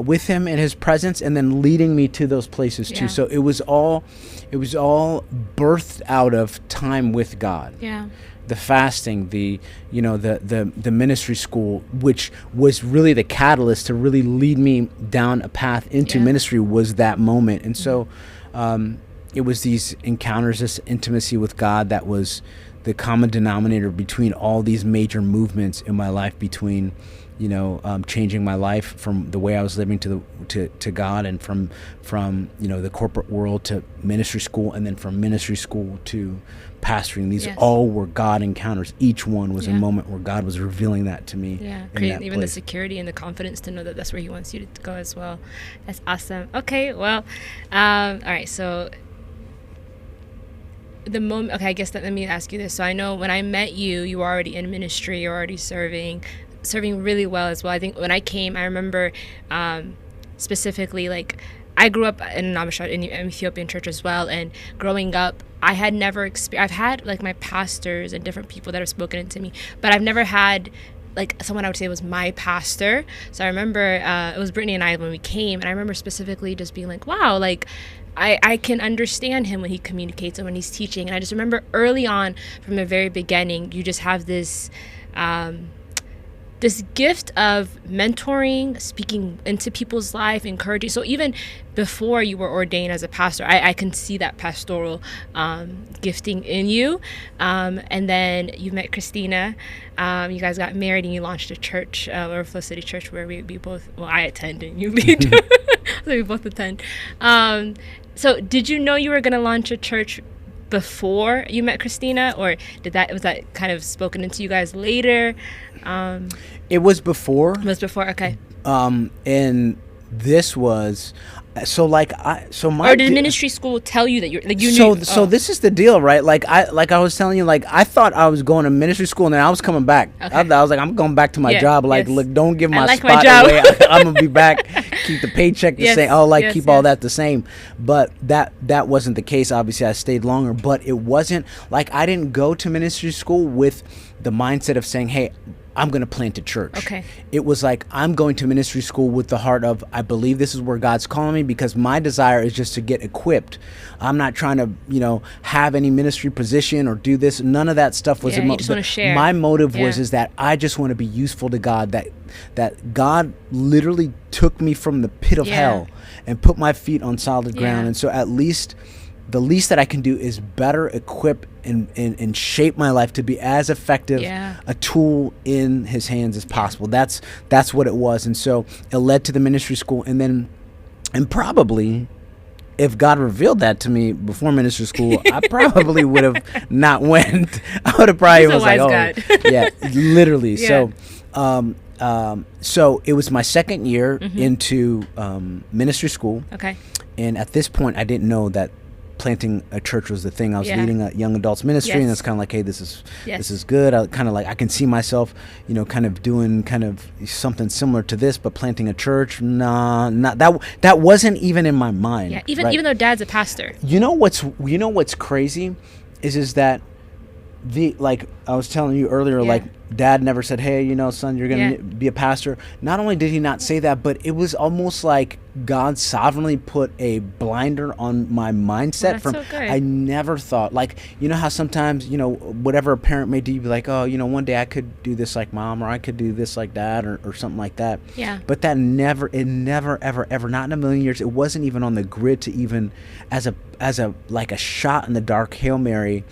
with him and his presence, and then leading me to those places too. So it was all birthed out of time with God. Yeah. The fasting, the ministry school, which was really the catalyst to really lead me down a path into ministry, was that moment. And so it was these encounters, this intimacy with God, that was the common denominator between all these major movements in my life, between changing my life from the way I was living to God, and from the corporate world to ministry school, and then from ministry school to pastoring. These all were God encounters. Each one was a moment where God was revealing that to me. Yeah, creating even the security and the confidence to know that that's where he wants you to go as well. That's awesome. Okay, well, all right, so the moment, okay, I guess let me ask you this. So I know when I met you, you were already in ministry, you were already serving really well as well. I think when I came, I remember specifically, like, I grew up in an Ethiopian church as well, and growing up, I had never I've had like my pastors and different people that have spoken into me, but I've never had like someone I would say was my pastor. So I remember it was Brittany and I when we came, and I remember specifically just being like, wow, like I can understand him when he communicates and when he's teaching. And I just remember early on from the very beginning, you just have this this gift of mentoring, speaking into people's life, encouraging. So even before you were ordained as a pastor, I can see that pastoral gifting in you. And then you met Christina. You guys got married and you launched a church, Overflow City Church, where we both, well, I attend and you lead. So we both attend. So did you know you were going to launch a church before you met Christina, or was that kind of spoken into you guys later? It was before. It was before, okay. And this was or did ministry school tell you that you're like you knew? So this is the deal, right? Like I was telling you, like I thought I was going to ministry school and then I was coming back. Okay. I was like, I'm going back to my job. Like, look, don't give my spot away. I'm gonna be back. Keep the paycheck the same. Keep all that the same. But that wasn't the case. Obviously, I stayed longer. But it wasn't like I didn't go to ministry school with the mindset of saying, hey, I'm going to plant a church. Okay. It was like, I'm going to ministry school with the heart of, I believe this is where God's calling me, because my desire is just to get equipped. I'm not trying to, have any ministry position or do this. None of that stuff was you just want to share. My motive was is that I just want to be useful to God, that God literally took me from the pit of hell and put my feet on solid ground. And so at least the least that I can do is better equip and shape my life to be as effective a tool in his hands as possible. That's what it was. And so it led to the ministry school. And probably if God revealed that to me before ministry school, I probably would have not went. I would have probably was like, God. Yeah, literally. Yeah. So it was my second year into ministry school. Okay. And at this point, I didn't know that planting a church was the thing. I was leading a young adults ministry, and it's kind of like, hey, this is good. I kind of like, I can see myself, kind of doing kind of something similar to this, but planting a church, not that wasn't even in my mind. Yeah, even though Dad's a pastor. You know what's crazy is that like I was telling you earlier, like Dad never said, hey, son, you're going to be a pastor. Not only did he not say that, but it was almost like God sovereignly put a blinder on my mindset. Well, that's so good. I never thought, like, how sometimes, whatever a parent may do, you'd be like, oh, one day I could do this like mom, or I could do this like dad, or something like that. Yeah. But it never, ever, not in a million years. It wasn't even on the grid to even as a like a shot in the dark Hail Mary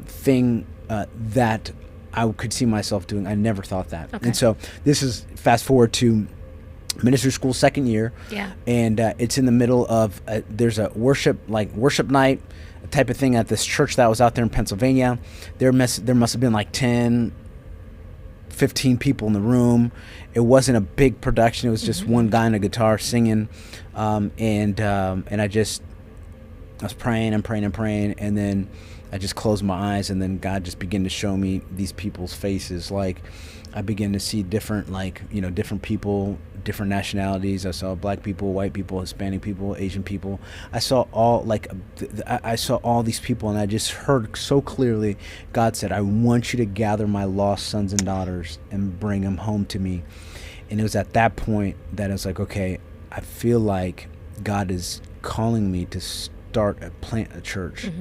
thing that I could see myself doing. I never thought that. Okay. And so this is fast forward to ministry school second year. Yeah. And it's in the middle of there's a worship night type of thing at this church that was out there in Pennsylvania. There must have been like 10, 15 people in the room. It wasn't a big production. It was just one guy on a guitar singing. And I was praying, and then I just closed my eyes, and then God just began to show me these people's faces. Like, I began to see different, different people, different nationalities. I saw black people, white people, Hispanic people, Asian people. I saw all these people, and I just heard so clearly, God said, I want you to gather my lost sons and daughters and bring them home to me. And it was at that point that I was like, okay, I feel like God is calling me to plant a church.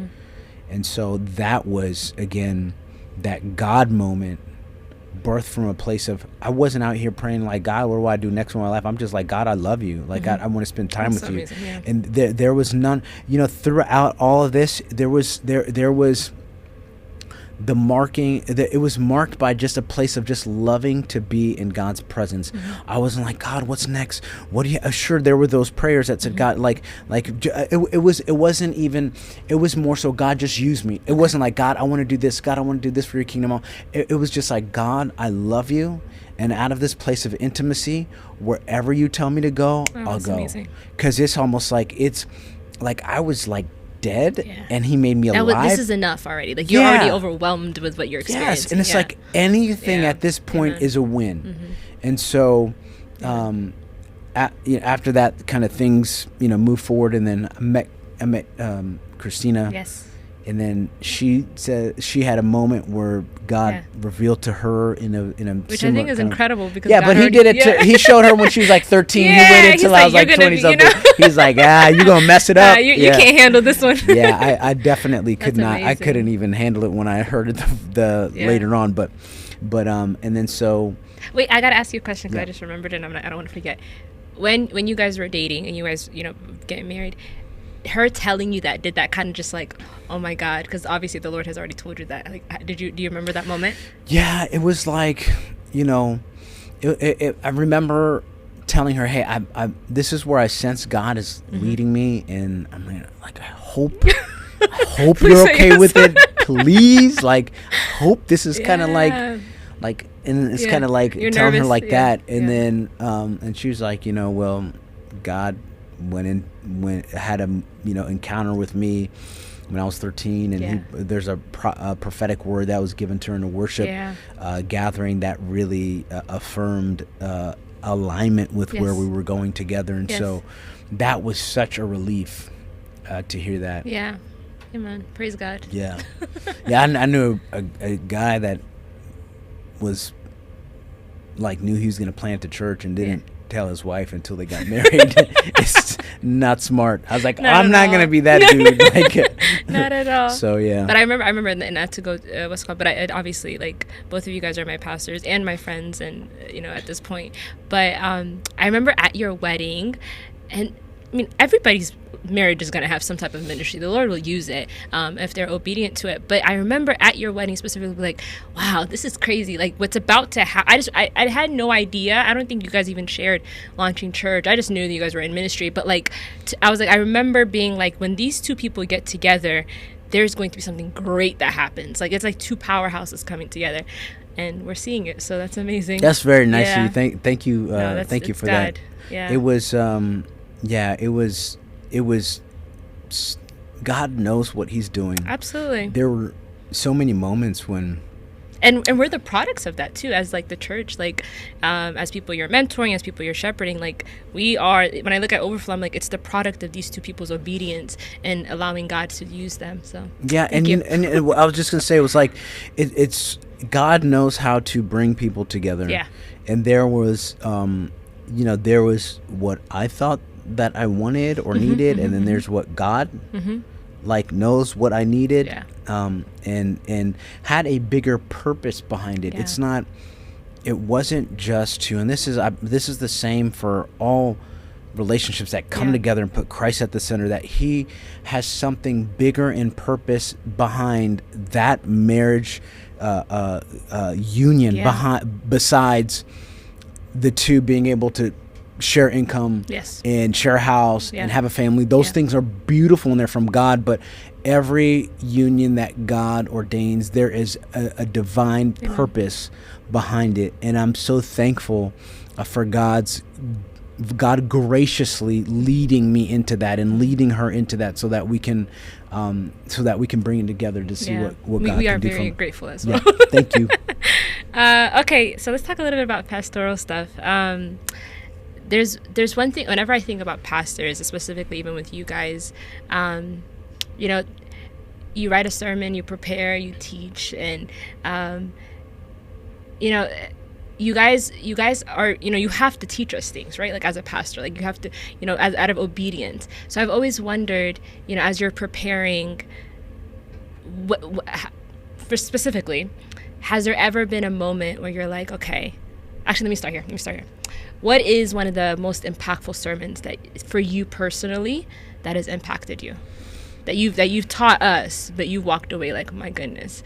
And so that was, again, that God moment birthed from a place of, I wasn't out here praying like, God, what do I do next in my life? I'm just like, God, I love you. Like, God, I want to spend time with you. Amazing, yeah. And there was none, throughout all of this, there was the marking, it was marked by just a place of just loving to be in God's presence. I wasn't like, God, what's next? What do you? Sure, there were those prayers that said, God, it wasn't even. It was more so, God, just use me. It wasn't like, God, I want to do this. God, I want to do this for your kingdom. It was just like, God, I love you, and out of this place of intimacy, wherever you tell me to go, I'll go. Because it's almost like I was like dead, and he made me alive. This is enough already. Like, you're already overwhelmed with what you're experiencing. Yes, and it's like anything at this point is a win. And so after that, kind of things moved forward, and then I met Christina. Yes. And then she said she had a moment where God revealed to her in a which I think is incredible, because but he did it. He showed her when she was like 13. He waited until I was like 20 something. He's like, you're gonna mess it up. You can't handle this one. I definitely could not. Amazing. I couldn't even handle it when I heard it later on. But and then so. Wait, I gotta ask you a question, because I just remembered it, and I don't want to forget. When you guys were dating and you guys getting married, her telling you that, did that kind of just like, oh my God, because obviously the Lord has already told you that, like, do you remember that moment? Yeah, it was like, I remember telling her, hey, I this is where I sense God is leading me, and I'm like, I hope you're okay with it, please. Like, hope this is kind of like, and it's kind of like you're telling nervous, her like that, and then and she was like, well, God had a encounter with me when I was 13, and there's a prophetic word that was given to her in a worship gathering that really affirmed alignment with where we were going together, and so that was such a relief to hear that. Amen. Praise God. I knew a guy that was like knew he was going to plant a church and didn't tell his wife until they got married. It's not smart. I was like, I'm not going to be that dude. Like, not at all. So yeah. But I remember, and not to go what's called, but I obviously, like, both of you guys are my pastors and my friends, and at this point. But I remember at your wedding, and I mean, everybody's marriage is going to have some type of ministry. The Lord will use it if they're obedient to it. But I remember at your wedding specifically, like, wow, this is crazy. Like, what's about to happen. I had no idea. I don't think you guys even shared launching church. I just knew that you guys were in ministry. But like, I remember being like, when these two people get together, there's going to be something great that happens. Like, it's like two powerhouses coming together. And we're seeing it. So that's amazing. That's very nice of you. Thank you. Thank you for God. that. Yeah. It was, it was God knows what he's doing. Absolutely. There were so many moments when and we're the products of that too, as like the church, like as people you're mentoring, as people you're shepherding. Like, we are, when I look at Overflow, I'm like, it's the product of these two people's obedience and allowing God to use them. So yeah. And I was just gonna say, it was like it's God knows how to bring people together. Yeah. And there was there was what I thought that I wanted or needed, and then there's what God like knows what I needed, and had a bigger purpose behind it. Yeah. It wasn't just to, and this is the same for all relationships that come together and put Christ at the center, that he has something bigger in purpose behind that marriage union, besides the two being able to share income and share a house and have a family. Those things are beautiful and they're from God, but every union that God ordains, there is a divine purpose behind it. And I'm so thankful for God graciously leading me into that and leading her into that, so that we can bring it together to see what God can do. We are very grateful as well. Thank you. Okay, so let's talk a little bit about pastoral stuff. There's one thing, whenever I think about pastors, specifically even with you guys, you write a sermon, you prepare, you teach, and you guys are, you have to teach us things, right? Like, as a pastor, like, you have to, as out of obedience. So I've always wondered, as you're preparing, for specifically, has there ever been a moment where you're like, okay, actually, let me start here. What is one of the most impactful sermons that, for you personally, that has impacted you, that you've taught us, but you walked away like, my goodness?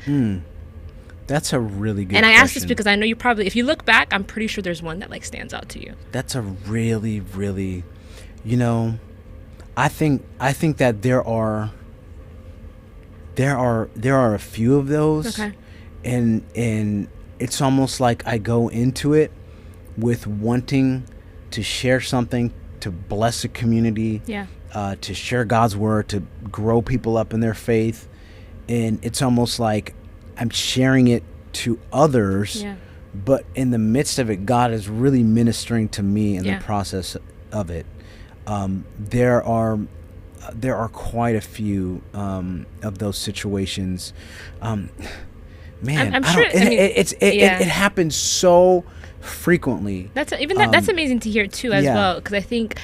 That's a really good And I question. ask this because I know you probably, if you look back, I'm pretty sure there's one that like stands out to you. That's a really, really, I think that there are a few of those. Okay. And it's almost like I go into it with wanting to share something, to bless a community, to share God's word, to grow people up in their faith. And it's almost like I'm sharing it to others, but in the midst of it, God is really ministering to me in the process of it. There are quite a few of those situations. I'm sure. It happens so frequently. That's amazing to hear too, as well, because I think,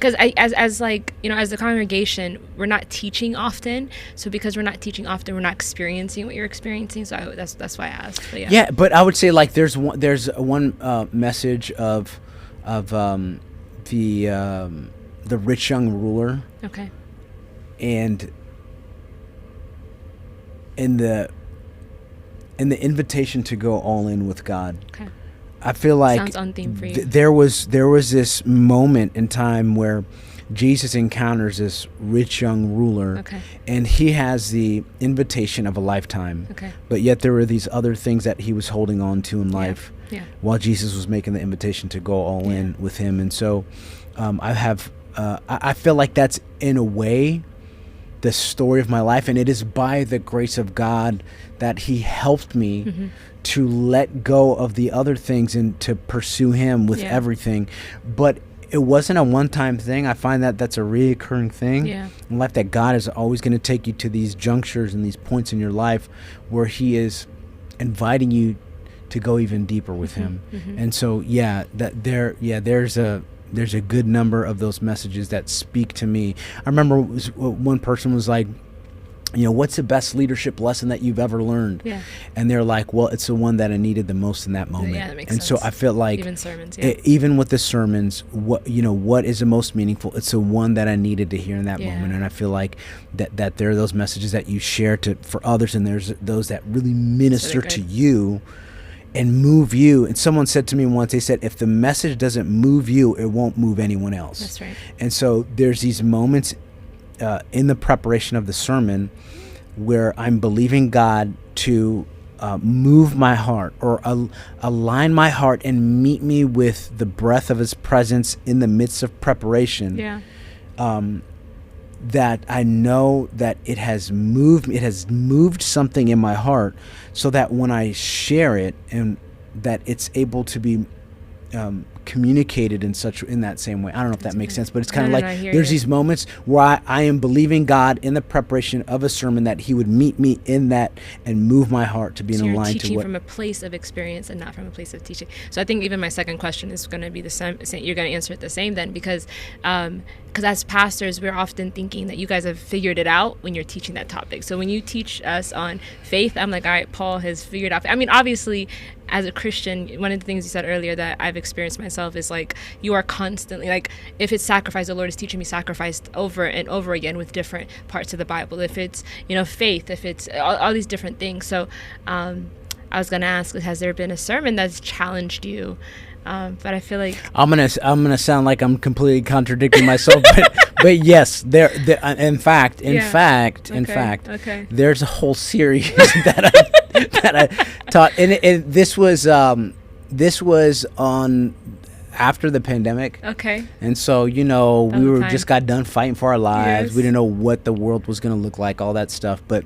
as the congregation, we're not teaching often. So because we're not teaching often, we're not experiencing what you're experiencing. So that's why I asked. But but I would say, like, there's one message of the rich young ruler. Okay. And in the invitation to go all in with God. Okay. I feel like sounds on theme for you. There was this moment in time where Jesus encounters this rich young ruler, and he has the invitation of a lifetime. Okay. But yet there were these other things that he was holding on to in life while Jesus was making the invitation to go all in with him. And so I feel like that's, in a way, the story of my life, and it is by the grace of God that he helped me to let go of the other things and to pursue him with everything. But it wasn't a one-time thing. I find that that's a reoccurring thing in life, that God is always going to take you to these junctures and these points in your life where he is inviting you to go even deeper with him. And so there's a good number of those messages that speak to me. I remember one person was like, what's the best leadership lesson that you've ever learned? Yeah. And they're like, well, it's the one that I needed the most in that moment. Yeah, that makes and sense. So I feel like even sermons, even with the sermons, what is the most meaningful? It's the one that I needed to hear in that moment. And I feel like that there are those messages that you share for others, and there's those that really minister to you and move you. And someone said to me once, they said, if the message doesn't move you, it won't move anyone else. That's right. And so there's these moments in the preparation of the sermon where I'm believing God to move my heart or align my heart and meet me with the breath of his presence in the midst of preparation. Yeah. That I know that it has moved something in my heart, so that when I share it, and that it's able to be communicated in that same way. I don't know if that makes sense, but it's kind of like there's these moments where I am believing God in the preparation of a sermon that he would meet me in that and move my heart to be in line to what. You're teaching from a place of experience and not from a place of teaching. So I think even my second question is going to be the same. You're going to answer it the same then, because as pastors, we're often thinking that you guys have figured it out when you're teaching that topic. So when you teach us on faith, I'm like, all right, Paul has figured out. I mean, obviously, as a Christian, one of the things you said earlier that I've experienced myself is like, you are constantly, like, if it's sacrifice, the Lord is teaching me sacrifice over and over again with different parts of the Bible. If it's, faith, if it's all these different things. So I was going to ask, has there been a sermon that's challenged you? But I feel like I'm gonna sound like I'm completely contradicting myself, but yes, in fact, there's a whole series that I taught, and this was on after the pandemic. Okay. And so we just got done fighting for our lives. Yes. We didn't know what the world was gonna look like, all that stuff. But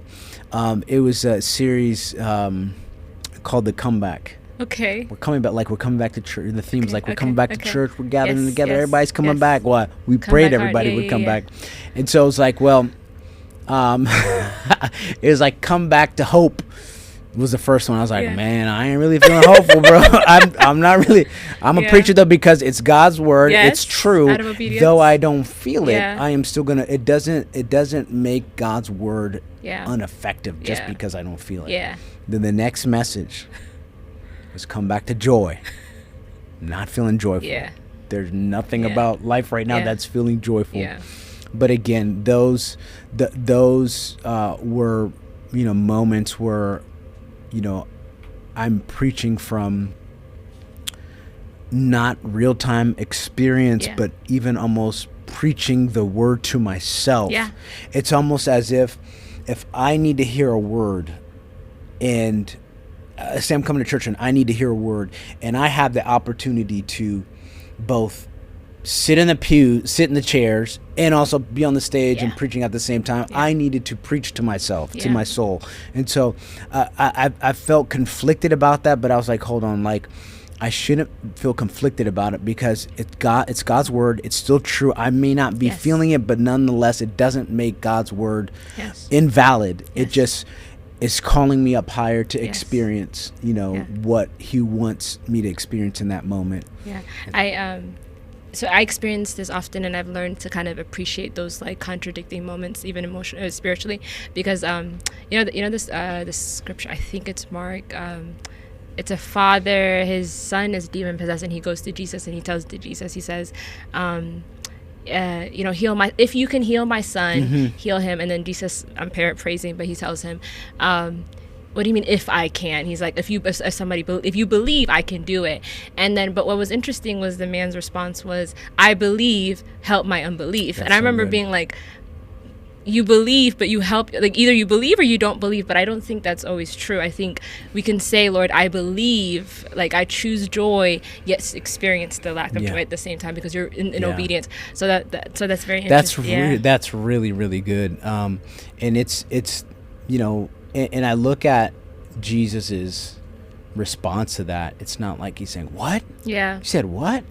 it was a series called The Comeback. Okay. We're coming back to church. The theme's we're coming back to church. We're gathering together. Everybody's coming back. Well, we prayed everybody would come back. And so it was like, well, it was like come back to hope was the first one. I was like, man, I ain't really feeling hopeful, bro. I'm not really. I'm a preacher though, because it's God's word. It's true. Out of obedience. Though I don't feel it, I am still gonna. It doesn't make God's word ineffective just because I don't feel it. Yeah. Then the next message was come back to joy. Not feeling joyful. Yeah. There's nothing about life right now that's feeling joyful. Yeah. But again, those were moments where I'm preaching from not real time experience, but even almost preaching the word to myself. Yeah. It's almost as if I need to hear a word, and say I'm coming to church and I need to hear a word, and I have the opportunity to both sit in the chairs, and also be on the stage and preaching at the same time. I needed to preach to myself, to my soul. And so I felt conflicted about that, but I was like, hold on, I shouldn't feel conflicted about it, because it's God's word. It's still true. I may not be feeling it, but nonetheless, it doesn't make God's word invalid. It just is calling me up higher to experience, what he wants me to experience in that moment. Yeah. So I experience this often, and I've learned to kind of appreciate those contradicting moments, even emotionally, spiritually, because this scripture, I think it's Mark. It's a father, his son is demon possessed, and he goes to Jesus and he tells Jesus, he says, if you can heal my son, heal him. And then Jesus, I'm paraphrasing, but he tells him, what do you mean if I can? He's like, if you believe, I can do it. And then, but what was interesting was the man's response was, I believe, help my unbelief. That's and I remember being like, you believe, but you help, either you believe or you don't believe. But I don't think that's always true. I think we can say, Lord, I believe, I choose joy, yet experience the lack of joy at the same time, because you're in obedience. So that's very interesting. That's really, really good. And it's and I look at Jesus's response to that. It's not like he's saying, what? Yeah. He said what?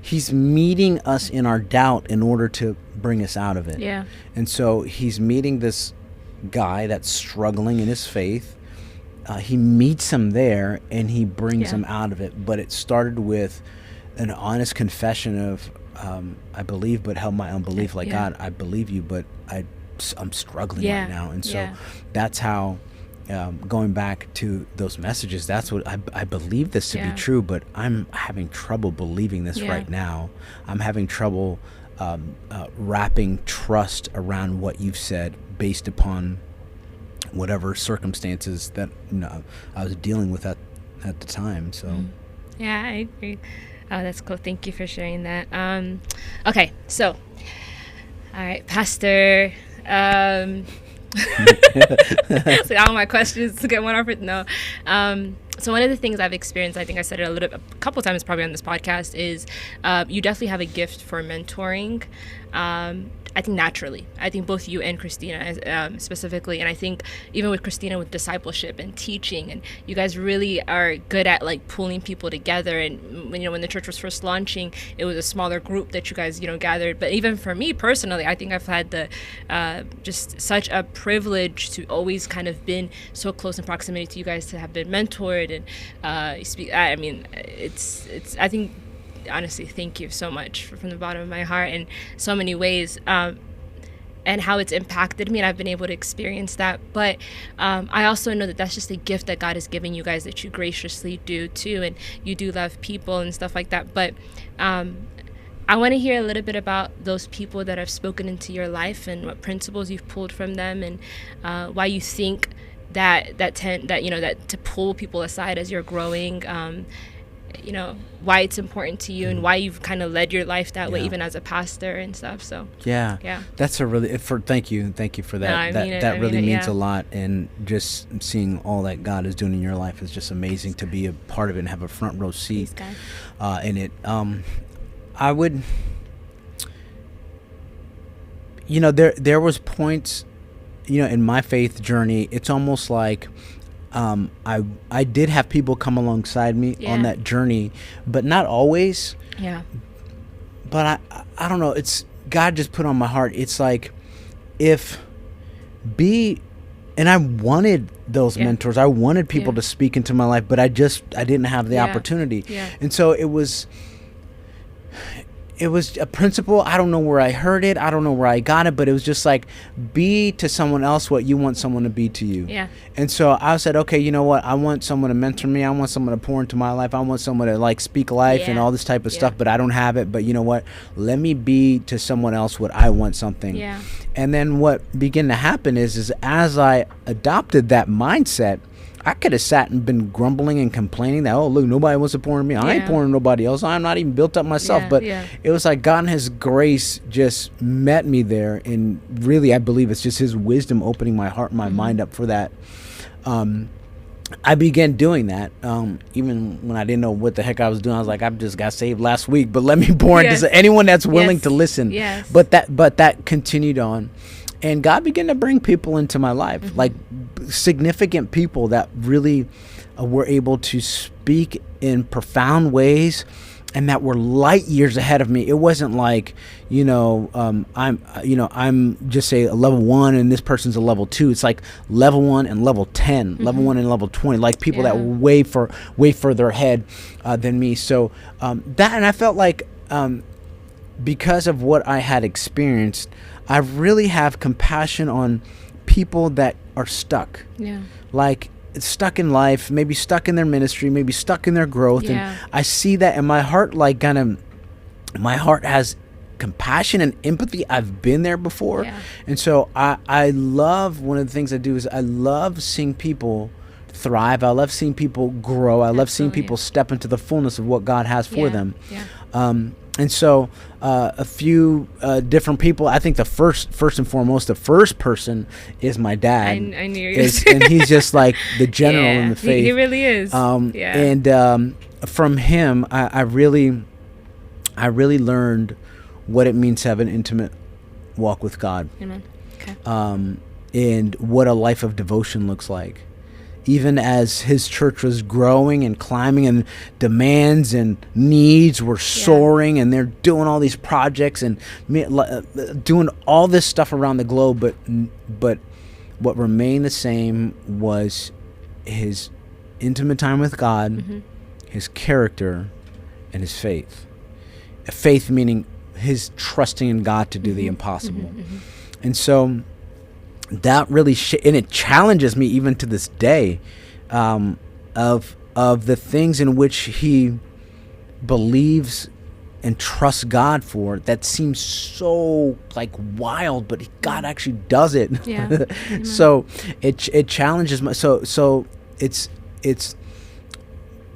He's meeting us in our doubt in order to bring us out of it. Yeah. And so he's meeting this guy that's struggling in his faith, he meets them there and he brings Yeah. them out of it. But it started with an honest confession of, I believe, but held my unbelief. Like, Yeah. God, I believe you, but I'm struggling Yeah. right now. And so Yeah. that's how, going back to those messages, that's what I believe this to Yeah. be true, but I'm having trouble believing this Yeah. right now. I'm having trouble wrapping trust around what you've said based upon whatever circumstances that I was dealing with at the time. So Yeah, I agree. Oh, that's cool. Thank you for sharing that. Okay, so, all right, Pastor. So all my questions to get one off it. No. So one of the things I've experienced, I think I said it a couple times probably on this podcast, is you definitely have a gift for mentoring. I think naturally. I think both you and Christina specifically, and I think even with Christina with discipleship and teaching, and you guys really are good at like pulling people together. And when the church was first launching, it was a smaller group that you guys gathered. But even for me personally, I think I've had the just such a privilege to always kind of been so close in proximity to you guys, to have been mentored and speak. I mean, it's. I think. Honestly, thank you so much from the bottom of my heart in so many ways, and how it's impacted me, and I've been able to experience that. But I also know that that's just a gift that God has given you guys, that you graciously do too, and you do love people and stuff like that. But I want to hear a little bit about those people that have spoken into your life and what principles you've pulled from them, and why you think that to pull people aside as you're growing. Why it's important to you and why you've kind of led your life that way, even as a pastor and stuff. So yeah, that's a really thank you for that. No, I mean it. That really means yeah. a lot, and just seeing all that God is doing in your life is just amazing to be a part of it and have a front row seat in it. I would, there was points, in my faith journey. It's almost like I did have people come alongside me on that journey, but not always. Yeah. But I don't know. It's God just put on my heart. It's like and I wanted those mentors. I wanted people to speak into my life, but I didn't have the opportunity. Yeah. And so it was a principle. I don't know where I heard it. I don't know where I got it, but it was just like, be to someone else what you want someone to be to you. Yeah. And so I said, okay, you know what? I want someone to mentor me. I want someone to pour into my life. I want someone to like speak life and all this type of stuff, but I don't have it. But you know what? Let me be to someone else what I want something. Yeah. And then what began to happen is as I adopted that mindset, I could have sat and been grumbling and complaining that, oh, look, nobody wants to pour in me. I ain't pouring nobody else. I'm not even built up myself. But it was like God in His grace just met me there. And really, I believe it's just His wisdom opening my heart and my mind up for that. I began doing that. Even when I didn't know what the heck I was doing, I was like, I just got saved last week. But let me pour into anyone that's willing to listen. Yes. But that continued on. And God began to bring people into my life, like significant people that really were able to speak in profound ways and that were light years ahead of me. It wasn't like, I'm just say a level 1 and this person's a level 2. It's like level 1 and level 10, level 1 and level 20, like people that were way further ahead than me. So and I felt like because of what I had experienced, I really have compassion on people that are stuck. Yeah. Like stuck in life, maybe stuck in their ministry, maybe stuck in their growth. Yeah. And I see that in my heart, my heart has compassion and empathy. I've been there before. Yeah. And so I love, one of the things I do is I love seeing people thrive. I love seeing people grow. I love seeing people step into the fullness of what God has for them. Yeah. And so a few different people. I think first and foremost, the first person is my dad. I knew and he's just like the general in the faith. He really is. And from him, I really learned what it means to have an intimate walk with God. Amen. Okay. And what a life of devotion looks like. Even as his church was growing and climbing and demands and needs were soaring and they're doing all these projects and doing all this stuff around the globe, but what remained the same was his intimate time with God, his character, and his faith. Faith meaning his trusting in God to do the impossible. And so that really and it challenges me even to this day, of the things in which he believes and trusts God for, that seems so like wild, but God actually does it. Yeah. So it challenges my so it's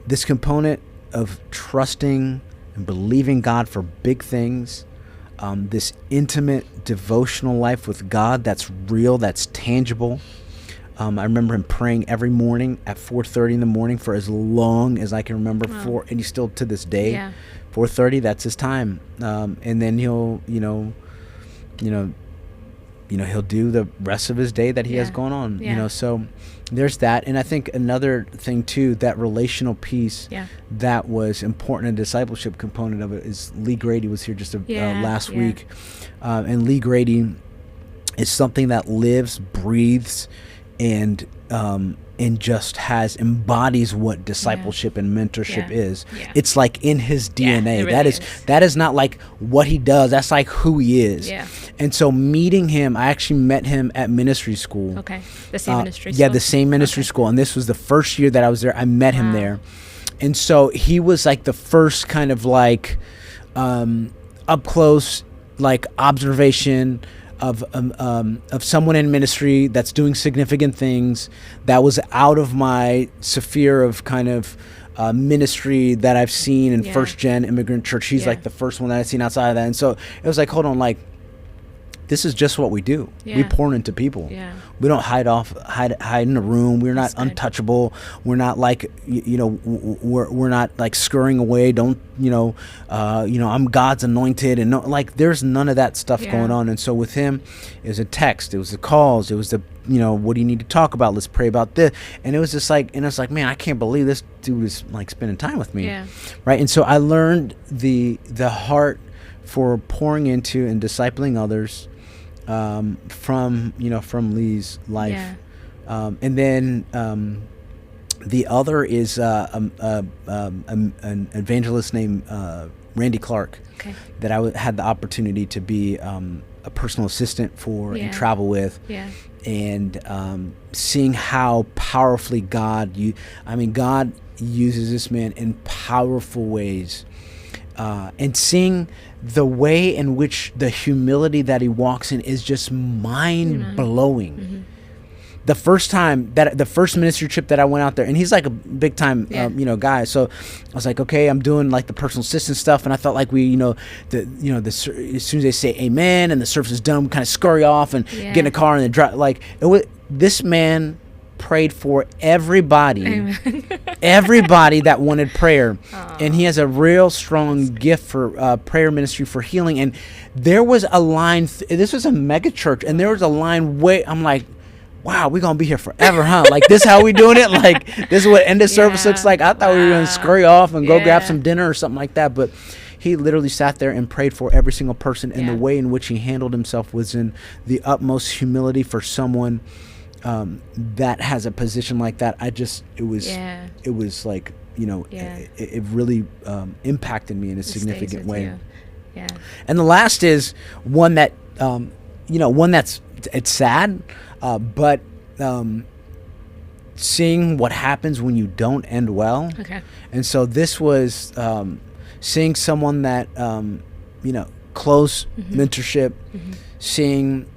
this component of trusting and believing God for big things, this intimate devotional life with God that's real, that's tangible. I remember him praying every morning at 4:30 in the morning for as long as I can remember. Wow. And he's still to this day. Yeah. 4:30, that's his time. And then he'll he'll do the rest of his day that he has going on. Yeah. So there's that. And I think another thing too, that relational piece that was important, a discipleship component of it, is Lee Grady was here just last week. And Lee Grady is something that lives, breathes, and just embodies what discipleship and mentorship is. Yeah. It's like in his DNA. It really that is not like what he does. That's like who he is. Yeah. And so meeting him, I actually met him at ministry school. Okay. The same ministry school? Yeah, the same ministry school. And this was the first year that I was there. I met him there. And so he was like the first kind of like up close, like observation of someone in ministry that's doing significant things, that was out of my sphere of kind of ministry that I've seen in first gen immigrant church. He's like the first one that I've seen outside of that. And so it was like, hold on, like, this is just what we do. We pour into people. We don't hide in a room. We're not untouchable. We're not like, we're not like scurrying away. I'm God's anointed, and there's none of that stuff going on. And so with him, it was a text, it was the calls, it was the, what do you need to talk about? Let's pray about this. And it was just like, man, I can't believe this dude is like spending time with me. Right. And so I learned the heart for pouring into and discipling others, from Lee's life. And then the other is an evangelist named Randy Clark, that I had the opportunity to be a personal assistant for and travel with. And seeing how powerfully God uses this man in powerful ways. And seeing the way in which the humility that he walks in is just mind-blowing. The first ministry trip that I went out there, and he's like a big time, guy. So I was like, okay, I'm doing like the personal assistant stuff, and I felt like we, as soon as they say amen and the service is done, we kind of scurry off and get in a car and then drive. Like this man prayed for everybody, everybody that wanted prayer. And he has a real strong gift for prayer ministry, for healing. And there was a line, this was a mega church, and there was a line I'm like, wow, we're going to be here forever, huh? Like, this how we doing it? Like, this is what end of service looks like? I thought we were going to scurry off and go grab some dinner or something like that. But he literally sat there and prayed for every single person. And the way in which he handled himself was in the utmost humility for someone that has a position like that. It was like, it really impacted me in a significant way. And the last is one that, it's sad, but seeing what happens when you don't end well. And so this was seeing someone that, close mentorship, seeing,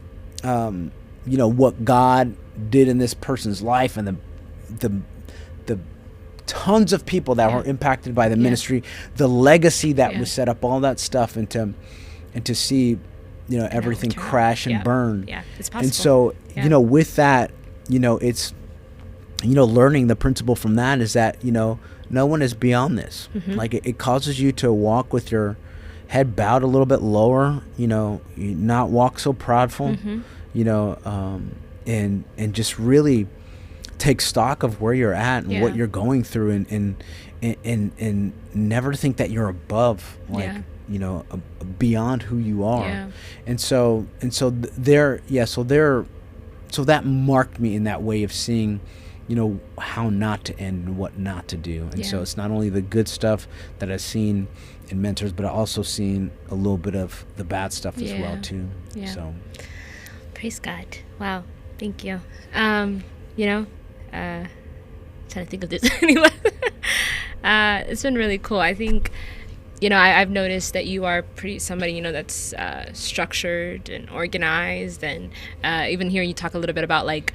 what God did in this person's life, and the tons of people that were impacted by the ministry, the legacy that was set up, all that stuff, and to see, everything crash and burn. It's possible. And so, with that, it's, learning the principle from that is that, no one is beyond this. Like it causes you to walk with your head bowed a little bit lower, you not walk so proudful, and just really take stock of where you're at and what you're going through, and never think that you're above, beyond who you are. And so that marked me in that way of seeing how not to end and what not to do. And so Yeah. it's not only the good stuff that I've seen in mentors, but I've also seen a little bit of the bad stuff as well Yeah. too. Yeah. So Praise God. Wow. Thank you. Trying to think of this. Anyway, it's been really cool. I think, I've noticed that you are somebody, that's structured and organized. And even hearing you talk a little bit about like,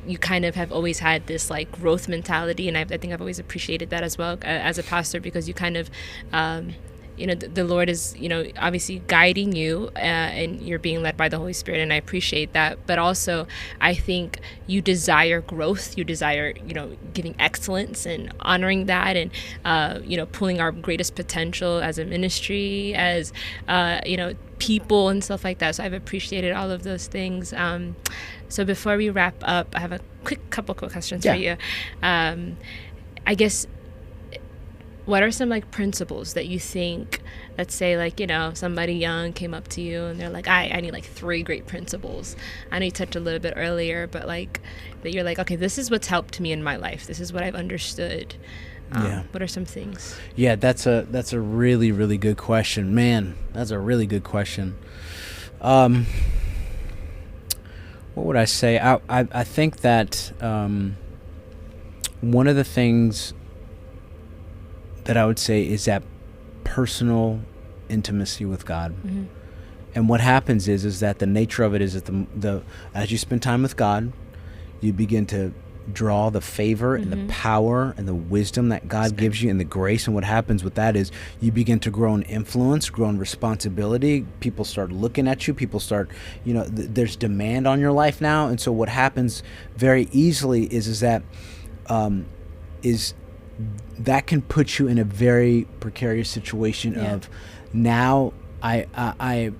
you kind of have always had this like growth mentality. And I think I've always appreciated that as well as a pastor, because you kind of, the Lord is, obviously guiding you and you're being led by the Holy Spirit. And I appreciate that. But also, I think you desire growth. You desire, giving excellence and honoring that and, pulling our greatest potential as a ministry, as, people and stuff like that. So I've appreciated all of those things. So before we wrap up, I have a couple quick questions for you. I guess, what are some like principles that you think, let's say like, somebody young came up to you and they're like, I need like 3 great principles. I know you touched a little bit earlier, but like that you're like, okay, this is what's helped me in my life. This is what I've understood. What are some things? Yeah, that's a really, really good question, man. That's a really good question. What would I say? I think that one of the things that I would say is that personal intimacy with God. Mm-hmm. And what happens is that the nature of it is that the as you spend time with God, you begin to draw the favor and the power and the wisdom that God gives you and the grace. And what happens with that is you begin to grow in influence, grow in responsibility. People start looking at you. People start, there's demand on your life now. And so what happens very easily is that that can put you in a very precarious situation of now I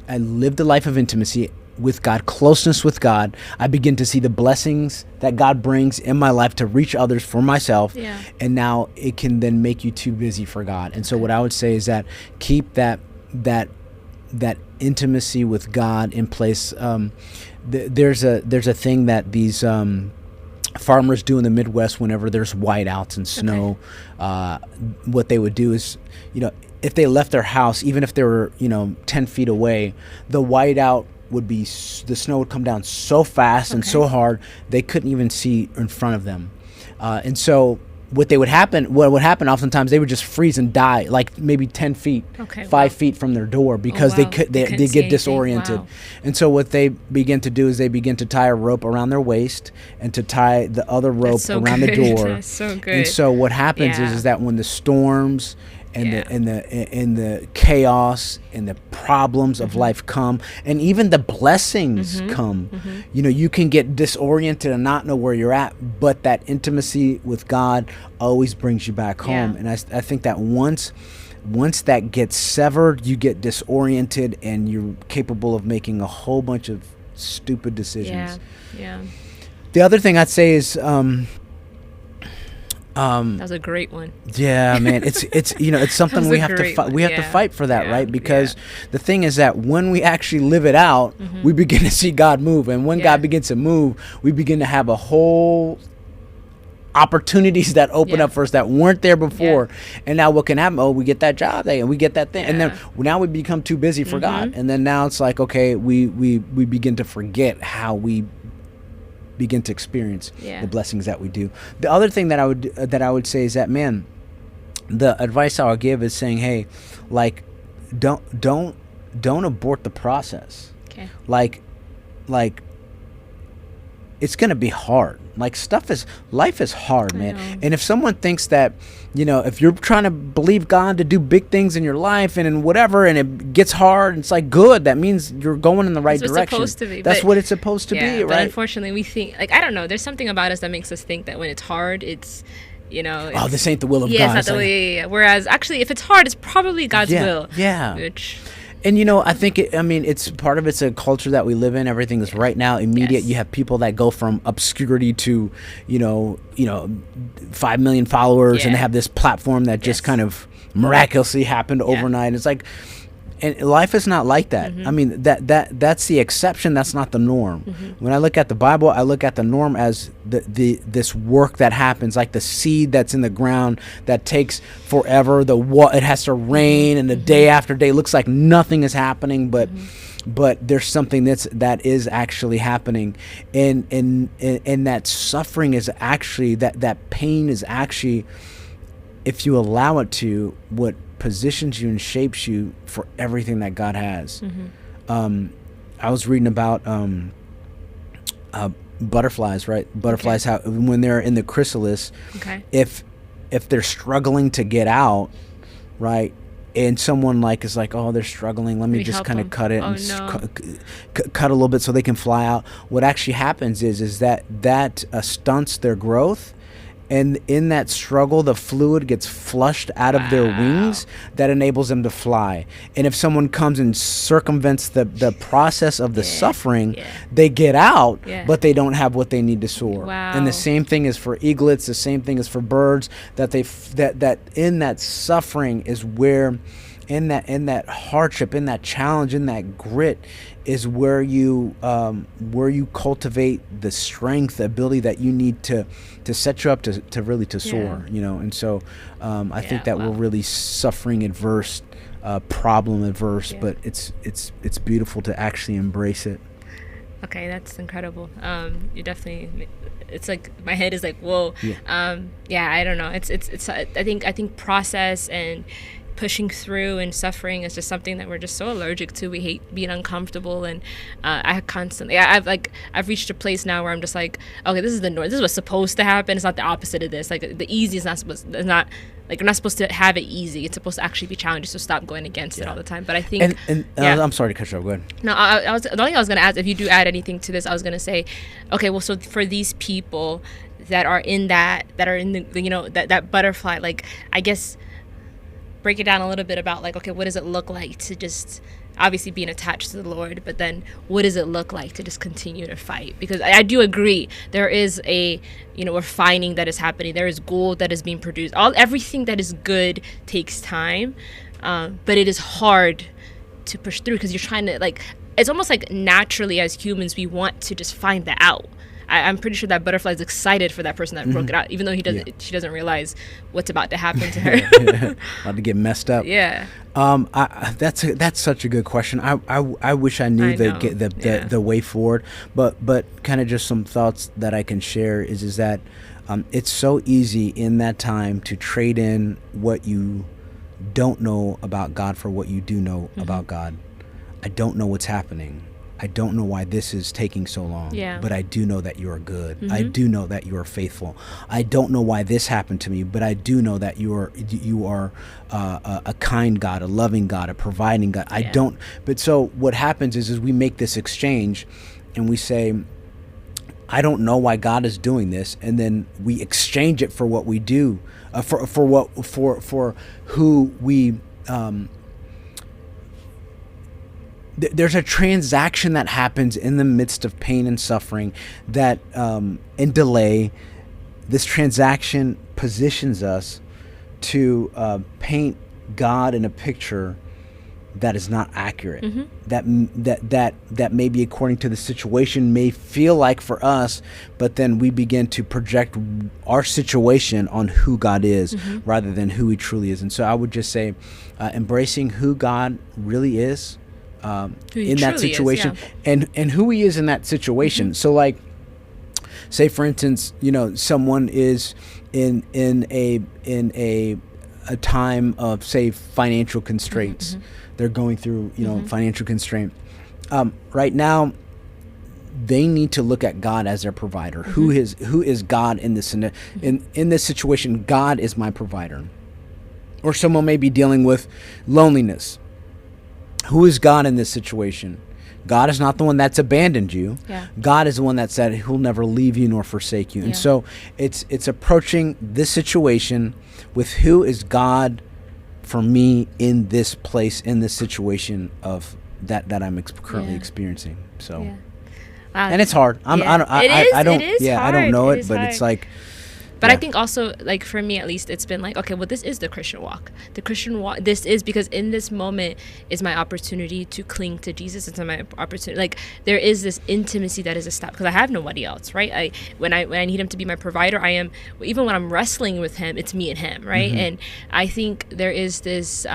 live the life of intimacy with God, closeness with God. I begin to see the blessings that God brings in my life to reach others for myself. Yeah. And now it can then make you too busy for God. And so what I would say is that keep that intimacy with God in place. There's a thing that these farmers do in the Midwest whenever there's whiteouts and snow. What they would do is, if they left their house, even if they were, 10 feet away, the whiteout would be, the snow would come down so fast and so hard, they couldn't even see in front of them. And so what would happen oftentimes, they would just freeze and die, like maybe 10 feet, 5 feet from their door, because they get disoriented. Wow. And so what they begin to do is they begin to tie a rope around their waist and to tie the other rope around the door. That's so good. And so what happens is that when the storms and the chaos and the problems of life come, and even the blessings come, you can get disoriented and not know where you're at, but that intimacy with God always brings you back home. And I think that once that gets severed, you get disoriented and you're capable of making a whole bunch of stupid decisions. The other thing I'd say is that was a great one. Yeah, man, it's something we have to fight. We have to fight for that, right? Because the thing is that when we actually live it out, we begin to see God move, and when God begins to move, we begin to have a whole opportunities that open up for us that weren't there before. And now what can happen? Oh, we get that job and we get that thing, and then now we become too busy for God, and then now it's like, okay, we begin to forget how we begin to experience the blessings that we do. The other thing that I would say is that, man, the advice I would give is saying, hey, like, don't abort the process. Okay. Like it's gonna be hard. Like life is hard, man. And if someone thinks that, if you're trying to believe God to do big things in your life and in whatever, and it gets hard, it's like, good. That means you're going in the right direction. That's what it's supposed to be. That's what it's supposed to be, right? But unfortunately, we think, like, I don't know. There's something about us that makes us think that when it's hard, it's, this ain't the will of God. Yeah, it's not the way. Whereas, actually, if it's hard, it's probably God's will. Yeah. And, I think, it's part of it's a culture that we live in. Everything is right now, immediate. Yes. You have people that go from obscurity to, 5 million followers, and they have this platform that just kind of miraculously happened overnight. It's like, and life is not like that. I mean, that's the exception. That's not the norm. When I look at the Bible, I look at the norm as this work that happens, like the seed that's in the ground that takes forever. It has to rain, and the day after day looks like nothing is happening, but there's something that is actually happening, and that suffering is actually, that pain is actually, if you allow it to, what positions you and shapes you for everything that God has. I was reading about butterflies, right? Butterflies, how when they're in the chrysalis, if they're struggling to get out, right? And someone is like, oh, they're struggling, let me just kind of cut it cut a little bit so they can fly out. What actually happens is that stunts their growth, and in that struggle, the fluid gets flushed out of their wings that enables them to fly. And if someone comes and circumvents the process of the suffering, they get out, but they don't have what they need to soar. And the same thing is for eaglets. The same thing is for birds. That in that suffering is where, in that hardship, in that challenge, in that grit, is where you cultivate the strength, the ability that you need to set you up to really soar, And so I think that we're really suffering adverse, problem adverse, but it's beautiful to actually embrace it. Okay, that's incredible. You definitely, it's like my head is like, whoa. I don't know. It's I think process and pushing through and suffering is just something that we're just so allergic to. We hate being uncomfortable, and I've reached a place now where I'm just like, okay, this is the norm. This is what's supposed to happen. It's not the opposite of this. Like, the easy is you're not supposed to have it easy. It's supposed to actually be challenging. So stop going against it all the time. But I think, I'm sorry to cut you off. Go ahead. No, the only thing I was going to ask, if you do add anything to this, I was going to say, okay, well, so for these people that are in the that butterfly, like, I guess, break it down a little bit about, like, okay, what does it look like to just obviously being attached to the Lord, but then what does it look like to just continue to fight? Because I do agree, there is a refining that is happening. There is gold that is being produced. Everything that is good takes time, but it is hard to push through, because you're trying to, like, it's almost like naturally as humans we want to just find that out. I'm pretty sure that butterfly is excited for that person that broke it out, even though she doesn't realize what's about to happen to her. About to get messed up. Yeah. That's such a good question. I wish I knew the way forward, but kind of just some thoughts that I can share is that it's so easy in that time to trade in what you don't know about God for what you do know about God. I don't know what's happening. I don't know why this is taking so long, but I do know that you are good. I do know that you are faithful. I don't know why this happened to me, but I do know that you are a kind God, a loving God, a providing God. I don't. But so what happens is we make this exchange, and we say, I don't know why God is doing this, and then we exchange it for what we do, for who we. There's a transaction that happens in the midst of pain and suffering that, and delay. This transaction positions us to paint God in a picture that is not accurate. That maybe according to the situation may feel like for us, but then we begin to project our situation on who God is rather than who He truly is. And so I would just say, embracing who God really is. In that situation, and who He is in that situation. So, like, say for instance, someone is in a time of, say, financial constraints. They're going through financial constraint. Right now, they need to look at God as their provider. Who is God in this in this situation? God is my provider. Or someone may be dealing with loneliness. Who is God in this situation? God is not the one that's abandoned you. God is the one that said He'll never leave you nor forsake you. And so it's approaching this situation with who is God for me in this place, in this situation of that I'm currently experiencing. So, and it's hard. I don't know it, but it's like, But Yeah. I think also, like, for me at least, it's been like, okay, well, this is the Christian walk. The Christian walk, this is, because in this moment is my opportunity to cling to Jesus. It's my opportunity. Like, there is this intimacy that is established because I have nobody else, right? When I need him to be my provider, I am, even when I'm wrestling with him, it's me and him, right? And I think there is this,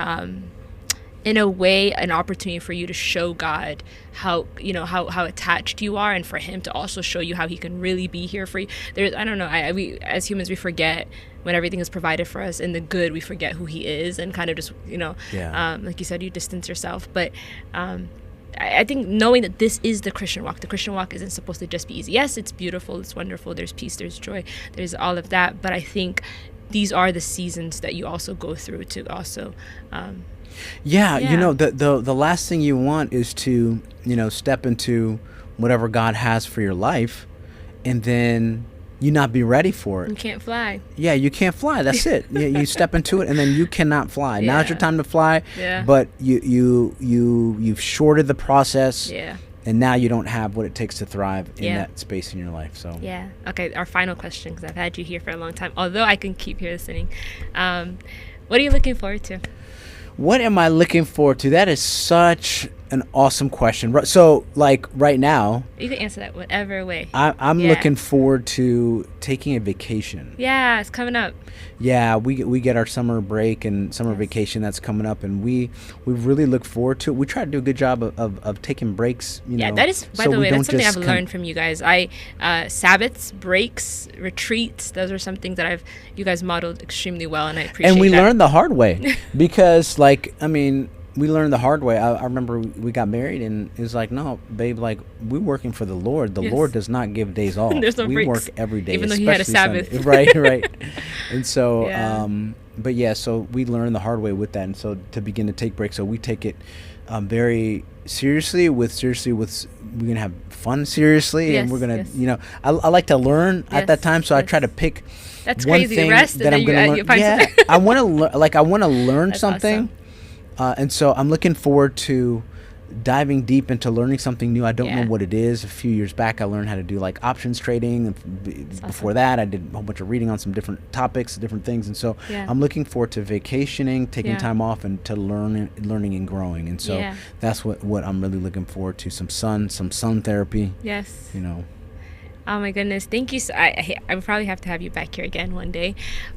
in a way, an opportunity for you to show God how, you know, how attached you are, and for him to also show you how he can really be here for you. There's, I don't know, we as humans, we forget when everything is provided for us in the good, we forget who he is, and kind of just, you know, like you said, you distance yourself. But I think knowing that this is the Christian walk isn't supposed to just be easy. Yes, it's beautiful, it's wonderful, there's peace, there's joy, there's all of that. But I think these are the seasons that you also go through to also you know, the last thing you want is to, you know, step into whatever God has for your life and then you not be ready for it. You can't fly. Yeah, you can't fly. That's it. You step into it and then you cannot fly. Now's your time to fly. Yeah. But you've shorted the process. Yeah. And now you don't have what it takes to thrive in that space in your life. So yeah. Okay, our final question, because I've had you here for a long time, although I can keep here listening. What are you looking forward to? What am I looking forward to? That is such an awesome question. So, like, right now, you can answer that whatever way. I'm looking forward to taking a vacation. Yeah, it's coming up. Yeah, we get our summer break and summer vacation that's coming up, and we really look forward to it. We try to do a good job of taking breaks. You know, that is, by the way, that's something I've learned from you guys. Sabbaths, breaks, retreats, those are some things that you guys modeled extremely well, and I appreciate that. And we learned the hard way because, like, I mean, we learned the hard way. I remember we got married and it was like, no, babe, like, we're working for the Lord. The Lord does not give days off. There's no we breaks, work every day, even though he had a Sabbath. Sunday. Right. And so, but yeah, so we learned the hard way with that. And so to begin to take breaks, so we take it very seriously. We're gonna have fun seriously, and we're gonna, you know, I like to learn at that time. So I try to pick. That's one crazy. thing Rest that I'm gonna learn. Yeah, I want to learn. Like, I want to learn something. Awesome. And so I'm looking forward to diving deep into learning something new. I don't know what it is. A few years back, I learned how to do, like, options trading. Before that, I did a whole bunch of reading on some different topics, different things. And so I'm looking forward to vacationing, taking time off, and to learning and growing. And so that's what I'm really looking forward to. Some sun therapy. Yes. You know. Oh my goodness, thank you. I would probably have to have you back here again one day,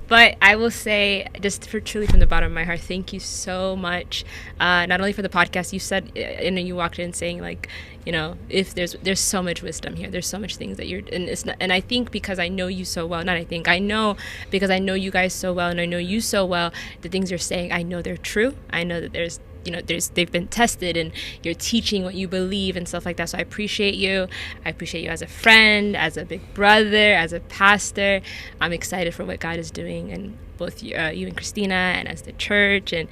but I will say, just for truly from the bottom of my heart, thank you so much. Not only for the podcast, you said, and you walked in saying, like, you know, if there's so much wisdom here, there's so much things that you're, and it's not, and I think because I know you so well, I know because I know you guys so well, and I know you so well, the things you're saying, I know they're true. I know that there's, you know, they've been tested, and you're teaching what you believe and stuff like that. So I appreciate you. I appreciate you as a friend, as a big brother, as a pastor. I'm excited for what God is doing, and both you and Christina, and as the church. And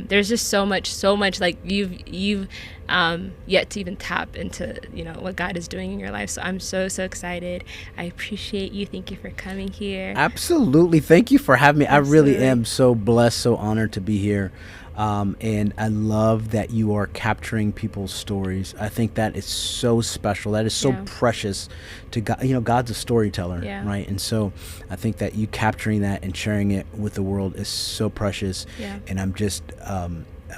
there's just so much like you've yet to even tap into, you know, what God is doing in your life. So I'm so excited. I appreciate you. Thank you for coming here. Absolutely. Thank you for having me. Absolutely. I really am so blessed, so honored to be here. And I love that you are capturing people's stories. I think that is so special. That is so precious to God. You know, God's a storyteller, right? And so I think that you capturing that and sharing it with the world is so precious. And I'm just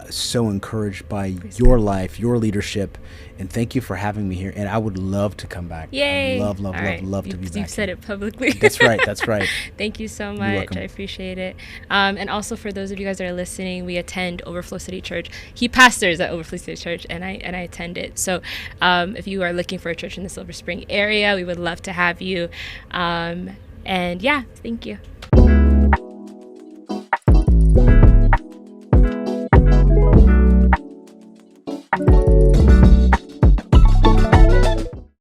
so encouraged by your life, your leadership, and thank you for having me here. And I would love to come back. Yay! Love to be back. You've said it publicly. That's right. Thank you so much. I appreciate it. And also, for those of you guys that are listening, we attend Overflow City Church. He pastors at Overflow City Church, and I attend it. So if you are looking for a church in the Silver Spring area, we would love to have you. And yeah, thank you.